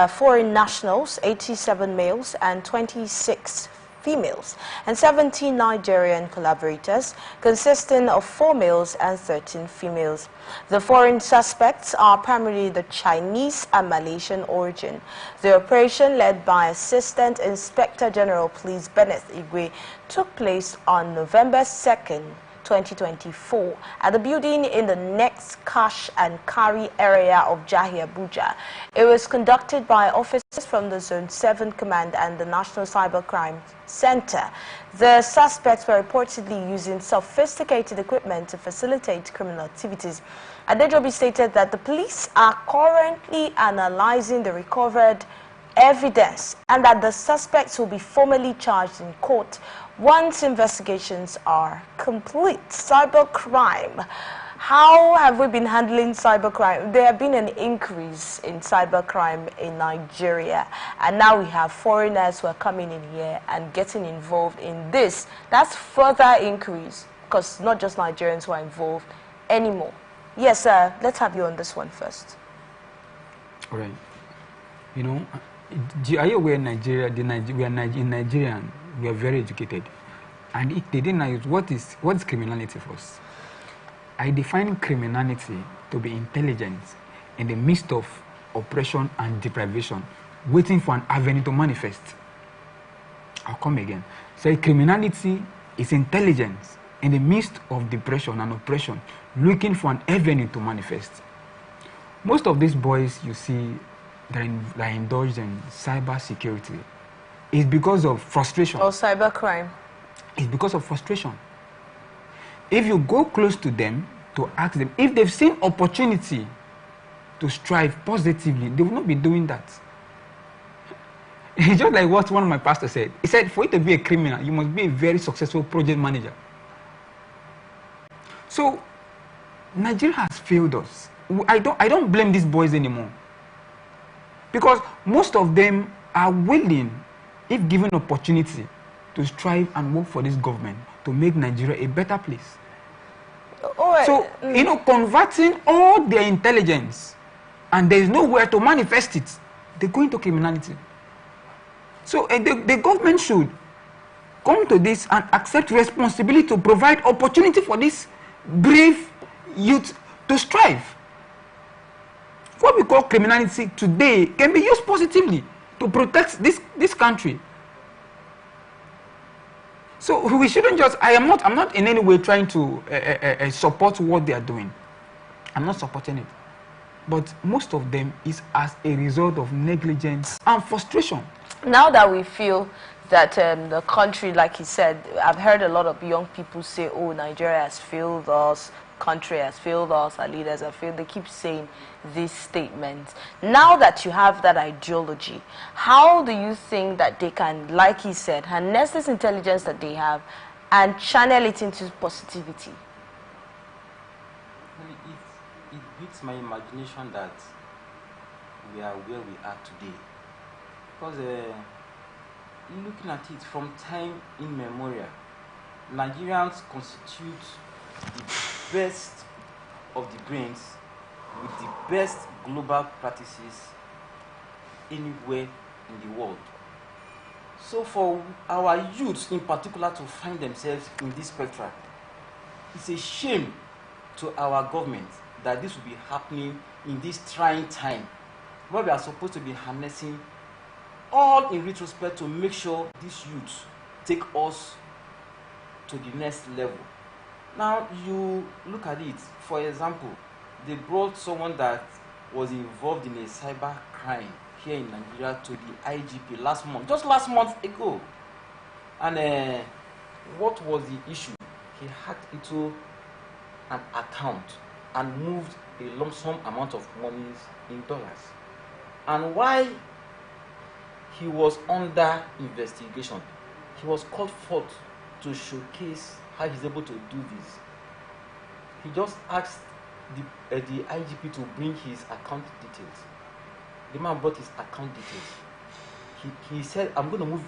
foreign nationals, 87 males, and 26 females, and 17 Nigerian collaborators, consisting of 4 males and 13 females. The foreign suspects are primarily the Chinese and Malaysian origin. The operation, led by Assistant Inspector General Police Bennett Igwe, took place on November 2nd, 2024 at the building in the next cash and carry area of Jahi, Abuja. It was conducted by officers from the Zone 7 Command and the National Cybercrime Center. The suspects were reportedly using sophisticated equipment to facilitate criminal activities. Adejobi stated that the police are currently analyzing the recovered evidence and that the suspects will be formally charged in court once investigations are complete. Cybercrime. How have we been handling cybercrime? There have been an increase in cybercrime in Nigeria, and now we have foreigners who are coming in here and getting involved in this. That's further increase, because not just Nigerians who are involved anymore. Yes, sir. Let's have you on this one first. All right. You know, are you aware Nigeria? In Nigeria, we are very educated, and if they didn't know what is criminality for us. I define criminality to be intelligence in the midst of oppression and deprivation, waiting for an avenue to manifest. I'll come again. So criminality is intelligence in the midst of depression and oppression, looking for an avenue to manifest. Most of these boys you see that are indulged in cyber security is because of frustration. Or cybercrime. It's because of frustration. If you go close to them to ask them, if they've seen opportunity to strive positively, they will not be doing that. It's just like what one of my pastors said. He said, for you to be a criminal, you must be a very successful project manager. So, Nigeria has failed us. I don't blame these boys anymore. Because most of them are willing, if given opportunity, to strive and work for this government to make Nigeria a better place. So, you know, converting all their intelligence and there is nowhere to manifest it, they go into criminality. So, the government should come to this and accept responsibility to provide opportunity for this brave youth to strive. What we call criminality today can be used positively to protect this country. So we shouldn't just, I'm not in any way trying to support what they are doing. I'm not supporting it. But most of them is as a result of negligence and frustration. Now that we feel that the country, like he said, I've heard a lot of young people say, oh, Nigeria has failed us, country has failed us, our leaders have failed. They keep saying these statements. Now that you have that ideology, how do you think that they can, like he said, harness this intelligence that they have and channel it into positivity? It beats my imagination that we are where we are today. Because looking at it from time immemorial, Nigerians constitute the best of the brains with the best global practices anywhere in the world. So for our youths in particular to find themselves in this spectrum, it's a shame to our government that this will be happening in this trying time, where we are supposed to be harnessing all in retrospect to make sure these youths take us to the next level. Now you look at it, for example, they brought someone that was involved in a cyber crime here in Nigeria to the IGP just last month ago. And what was the issue? He hacked into an account and moved a lump sum amount of money in dollars. And while he was under investigation, he was called forth to showcase how he's able to do this. he just asked the IGP to bring his account details. The man brought his account details. He said, I'm going to move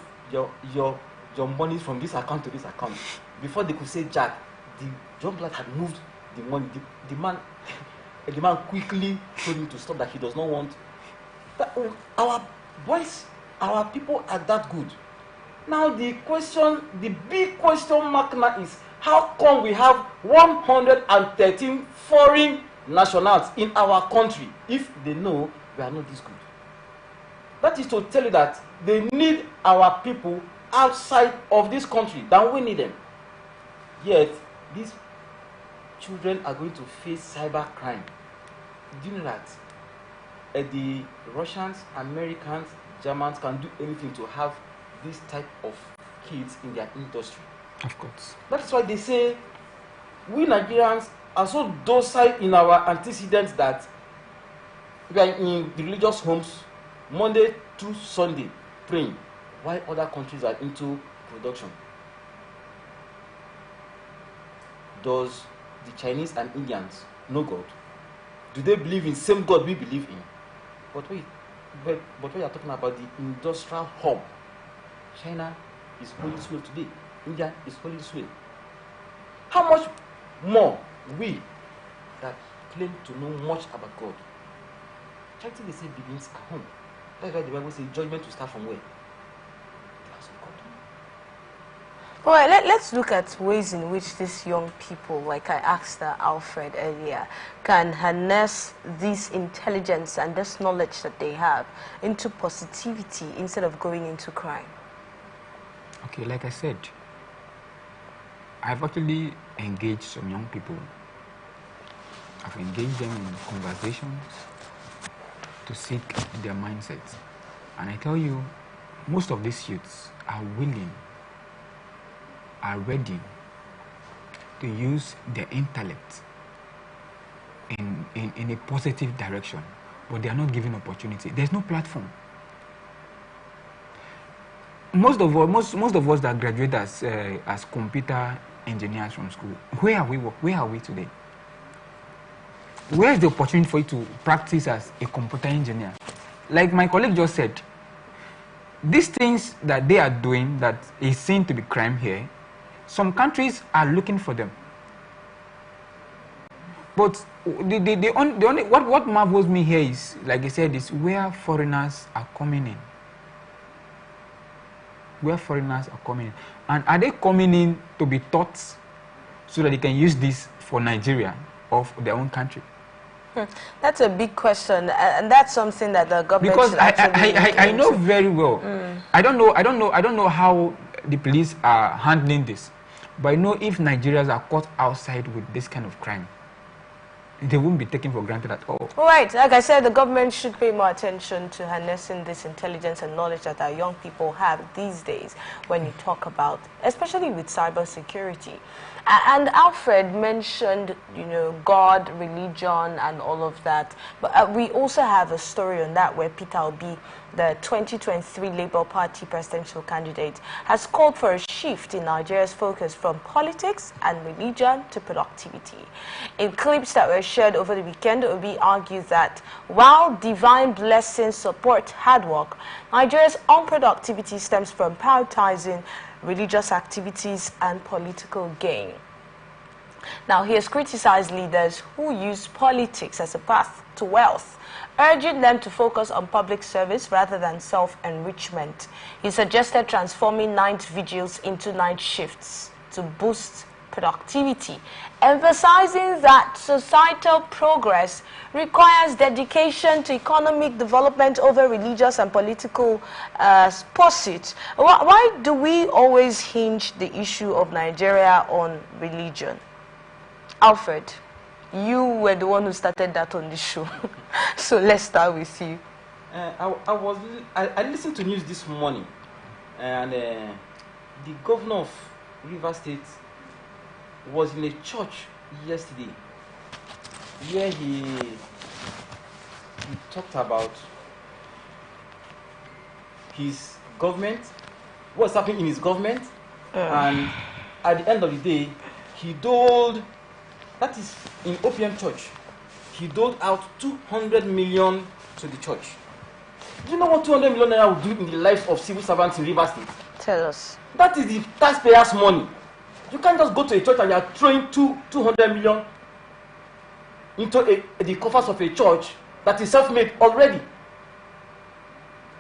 your money from this account to this account. Before they could say Jack, the young lad had moved the money. The man quickly told him to stop, that he does not want that. Our boys, our people are that good. Now the big question mark now is, how come we have 113 foreign nationals in our country if they know we are not this good? That is to tell you that they need our people outside of this country than we need them. Yet these children are going to face cyber crime. Do you know that the Russians, Americans, Germans can do anything to have this type of kids in their industry? Of course. That is why they say we Nigerians are so docile in our antecedents that we are in the religious homes Monday to Sunday praying, while other countries are into production. Does the Chinese and Indians know God? Do they believe in the same God we believe in? But we are talking about the industrial hub. China is holding sway today. India is holding sway. How much more we that claim to know much about God? Charity, they say, begins at home. That's why the Bible says judgment will start from where? The house of God. All right, let's look at ways in which these young people, like I asked Alfred earlier, can harness this intelligence and this knowledge that they have into positivity instead of going into crime. Okay, like I said, I've actually engaged some young people. I've engaged them in conversations to seek their mindsets. And I tell you, most of these youths are willing, are ready to use their intellect in a positive direction, but they are not given opportunity. There's no platform. Most of us that graduate as computer engineers from school, where are we today? Where is the opportunity for you to practice as a computer engineer? Like my colleague just said, these things that they are doing that is seen to be crime here, some countries are looking for them. But the only what marvels me here is, like I said, is where foreigners are coming in. Where foreigners are coming in. And are they coming in to be taught so that they can use this for Nigeria or for their own country? That's a big question, and that's something that the government because should actually I know very well. I don't know how the police are handling this, but I know if Nigerians are caught outside with this kind of crime, they won't be taken for granted at all. Right, like I said, the government should pay more attention to harnessing this intelligence and knowledge that our young people have these days when you talk about, especially with cybersecurity. And Alfred mentioned, God, religion, and all of that. But we also have a story on that where Peter Obi, the 2023 Labour Party presidential candidate, has called for a shift in Nigeria's focus from politics and religion to productivity. In clips that were shared over the weekend, Obi argues that while divine blessings support hard work, Nigeria's unproductivity stems from prioritizing religious activities and political gain. Now, he has criticized leaders who use politics as a path to wealth, urging them to focus on public service rather than self-enrichment. He suggested transforming night vigils into night shifts to boost productivity, emphasizing that societal progress requires dedication to economic development over religious and political pursuits. Why do we always hinge the issue of Nigeria on religion? Alfred, you were the one who started that on the show, so let's start with you. I listened to news this morning, and the governor of Rivers State was in a church yesterday where he talked about his government, what's happening in his government, and at the end of the day, he told That is in OPM Church. He doled out 200 million to the church. Do you know what 200 million naira will do in the lives of civil servants in Rivers State? Tell us. That is the taxpayers' money. You can't just go to a church and you are throwing 200 million into the coffers of a church that is self-made already.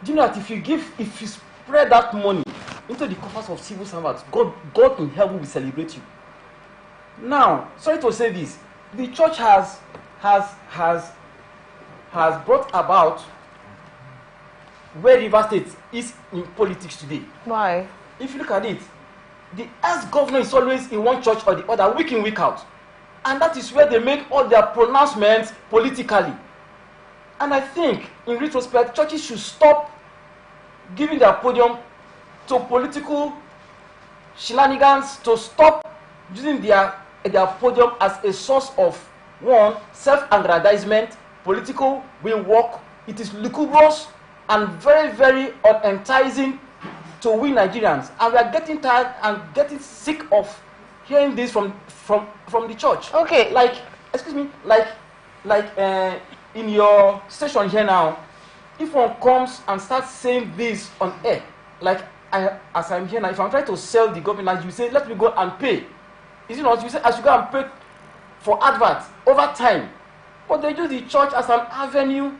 Do you know that if you spread that money into the coffers of civil servants, God in heaven will celebrate you. Now, sorry to say this, the church has brought about where Rivers State is in politics today. Why? If you look at it, the ex-governor is always in one church or the other, week in, week out. And that is where they make all their pronouncements politically. And I think, in retrospect, churches should stop giving their podium to political shenanigans, to stop using their podium as a source of, one, self-aggrandizement, political will work. It is lugubrious and very, very unenticing to we Nigerians. And we are getting tired and getting sick of hearing this from the church. Okay. Like, excuse me, in your session here now, if one comes and starts saying this on air, like as I'm here now, if I'm trying to sell the government, you say, let me go and pay. Is it not? You say, I should go and pay for adverts over time. But they use the church as an avenue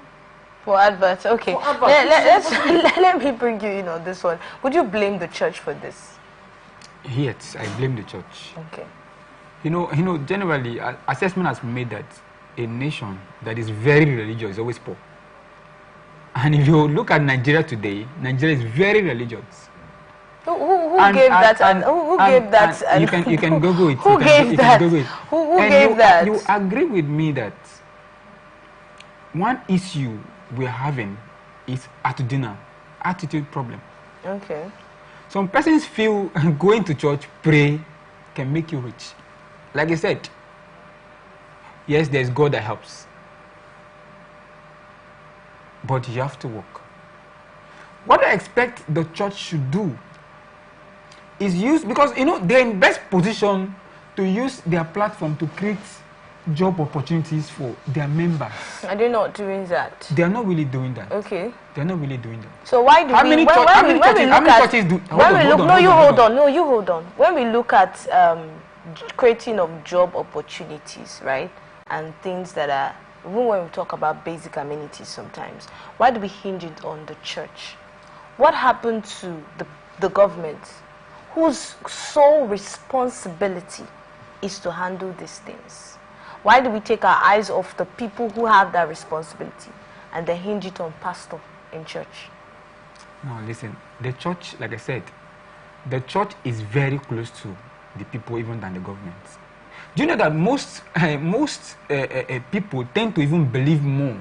for adverts. Okay. For adverts. Let me bring you in on this one. Would you blame the church for this? Yes, I blame the church. Okay. You know, generally, assessment has been made that a nation that is very religious is always poor. And if you look at Nigeria today, Nigeria is very religious. Who gave that? Who gave that? You can Google it. Who gave that? Who gave that? You agree with me that one issue we're having is attitude problem. Okay. Some persons feel going to church, pray, can make you rich. Like I said, yes, there's God that helps. But you have to work. What I expect the church should do is use, because they're in best position to use their platform to create job opportunities for their members. Are they not doing that? They are not really doing that. Okay. They're not really doing that. So why do how many churches do? Hold on. When we look at creating of job opportunities, right, and things that are, even when we talk about basic amenities sometimes, why do we hinge it on the church? What happened to the government, whose sole responsibility is to handle these things? Why do we take our eyes off the people who have that responsibility and then hinge it on pastor in church? No, listen, the church, like I said, the church is very close to the people even than the government. Do you know that most people tend to even believe more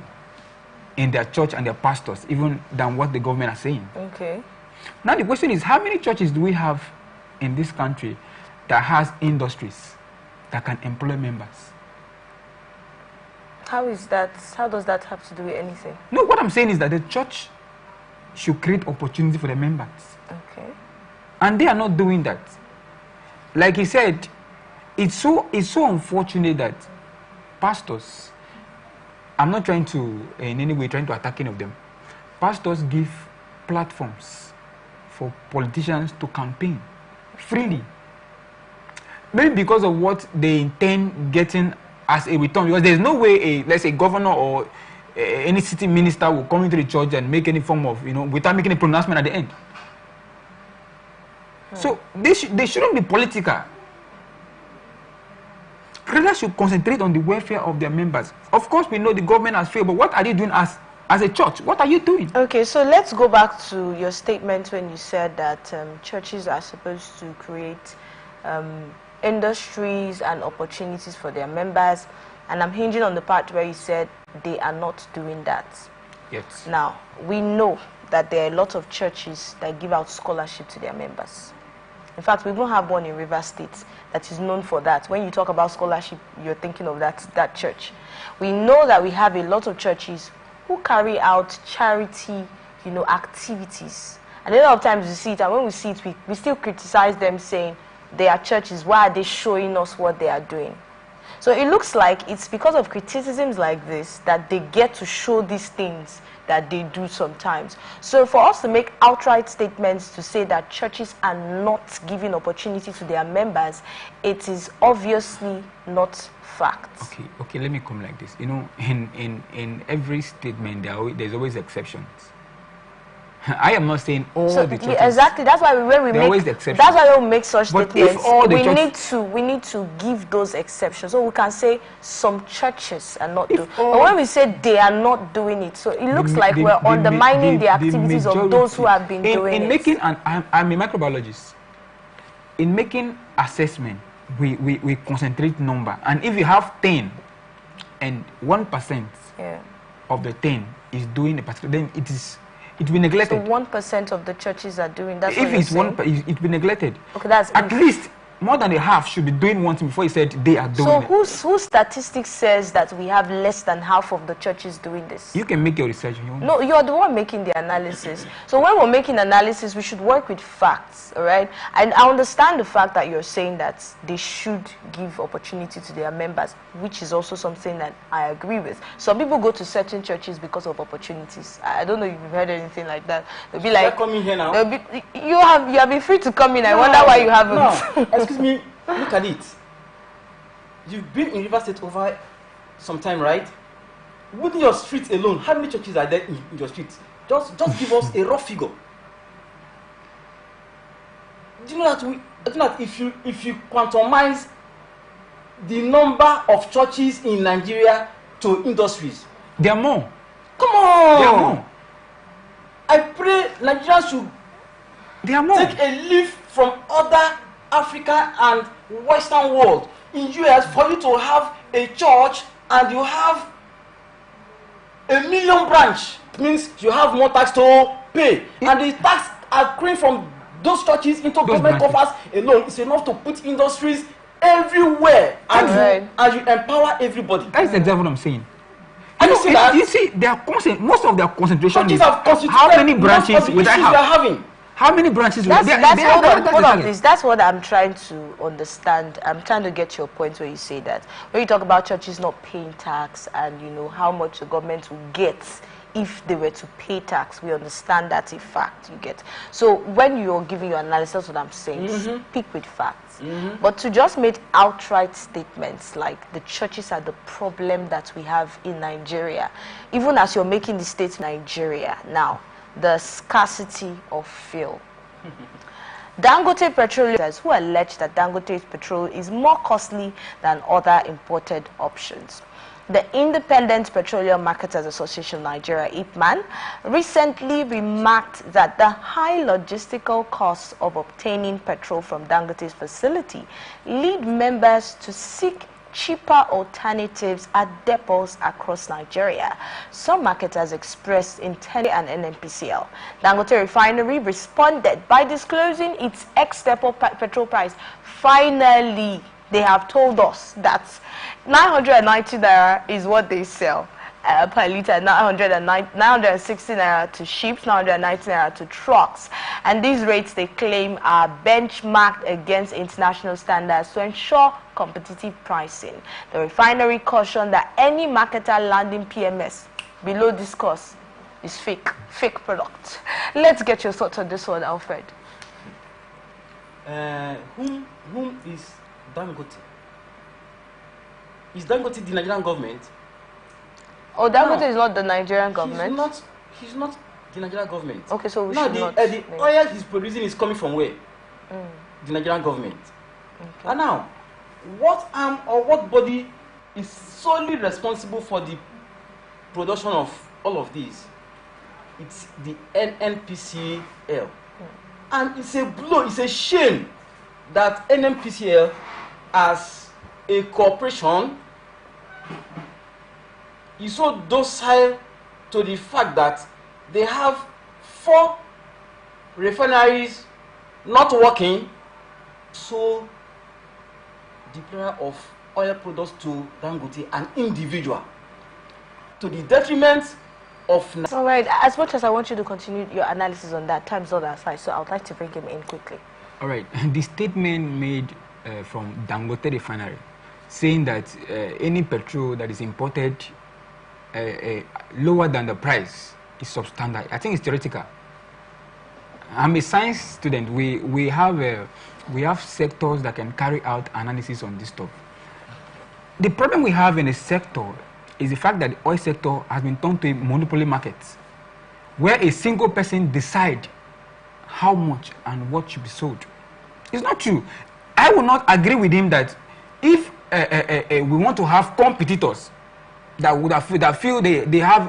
in their church and their pastors even than what the government are saying? Okay. Now the question is, how many churches do we have in this country that has industries that can employ members? How is that? How does that have to do with anything? No, what I'm saying is that the church should create opportunity for the members. Okay. And they are not doing that. Like he said, it's so unfortunate that pastors, I'm not trying to in any way trying to attack any of them. Pastors give platforms for politicians to campaign freely. Maybe because of what they intend getting as a return, because there's no way let's say governor or any city minister will come into the church and make any form of, without making a pronouncement at the end. So they shouldn't be political. Rather should concentrate on the welfare of their members. Of course, we know the government has failed, but what are you doing as a church? What are you doing? Okay, so let's go back to your statement when you said that churches are supposed to create industries and opportunities for their members, and I'm hinging on the part where you said they are not doing that. Yes. Now, we know that there are a lot of churches that give out scholarship to their members. In fact, we even have one in Rivers State that is known for that. When you talk about scholarship, you're thinking of that church. We know that we have a lot of churches who carry out charity, activities. And a lot of times we see it, and when we see it, we still criticize them, saying they are churches. Why are they showing us what they are doing? So it looks like it's because of criticisms like this that they get to show these things that they do sometimes. So for us to make outright statements to say that churches are not giving opportunity to their members, it is obviously not fact. Okay, let me come like this. You know, in every statement there's always exceptions. I am not saying all the churches. Exactly. That's why when we make that's why we make such statements. We need to give those exceptions. So we can say some churches are not doing. But when we say they are not doing it, so it looks like we're undermining the activities of those who have been doing it. Making I'm a microbiologist. In making assessment, we concentrate number, and if you have 10 and 1% of the 10 is doing a particular, then it will be neglected. So 1% of the churches are doing that. If it's saying? It will be neglected. Okay, that's at least more than a half should be doing one thing before he said they are doing it. So whose statistics says that we have less than half of the churches doing this? You can make your research. No, you're the one making the analysis. So when we're making analysis, we should work with facts, all right? And I understand the fact that you're saying that they should give opportunity to their members, which is also something that I agree with. Some people go to certain churches because of opportunities. I don't know if you've heard anything like that. They'll be like, coming here now. You have been free to come in. I wonder why you haven't. No. Excuse me, look at it. You've been in River State over some time, right? Within your street alone, how many churches are there in your street? Just give us a rough figure. Do you know that if you quantize the number of churches in Nigeria to industries, there are more. Come on. There are more. I pray Nigerians should take a leaf from other Africa and Western world. In US, for you to have a church and you have 1 million branch, means you have more tax to pay. And the tax accruing from those churches into government coffers alone is enough to put industries everywhere. And you empower everybody. That's exactly what I'm saying. And you see that? You see, most of their concentration is how many branches would I have? How many branches? That's what I'm trying to understand. I'm trying to get your point where you say that when you talk about churches not paying tax and you know how much the government will get if they were to pay tax, we understand that's a fact you get. So when you're giving your analysis, that's what I'm saying. Speak with facts. But to just make outright statements like the churches are the problem that we have in Nigeria, even as you're making the statement Nigeria now, the scarcity of fuel. Dangote Petroleum, who allege that Dangote's petrol is more costly than other imported options. The Independent Petroleum Marketers Association Nigeria, IPMAN, recently remarked that the high logistical costs of obtaining petrol from Dangote's facility lead members to seek cheaper alternatives at depots across Nigeria. Some marketers expressed intent and NNPCL. Dangote Refinery responded by disclosing its ex-depot petrol price. Finally, they have told us that 990 naira is what they sell per liter, 960 naira to ships, 990 naira to trucks. And these rates, they claim, are benchmarked against international standards to ensure competitive pricing. The refinery cautioned that any marketer landing PMS below this cost is fake product. Let's get your thoughts on this one, Alfred. Whom is Dangote? Is Dangote the Nigerian government? Oh, Dangote is not the Nigerian government? He's not the Nigerian government. Okay, so we should not... the oil he's producing is coming from where? The Nigerian government. Okay. And now, what arm or what body is solely responsible for the production of all of these? It's the NNPCL. And it's a blow, it's a shame that NNPCL as a corporation is so docile to the fact that they have 4 refineries not working, so the player of oil products to Dangote, an individual, to the detriment of... All right, as much as I want you to continue your analysis on that, time's on our side, so I would like to bring him in quickly. All right, the statement made from Dangote Refinery. saying that any petrol that is imported lower than the price is substandard. I think it's theoretical. I'm a science student. We have sectors that can carry out analysis on this stuff. The problem we have in a sector is the fact that the oil sector has been turned to a monopoly market, where a single person decides how much and what should be sold. It's not true. I will not agree with him that if we want to have competitors that feel they have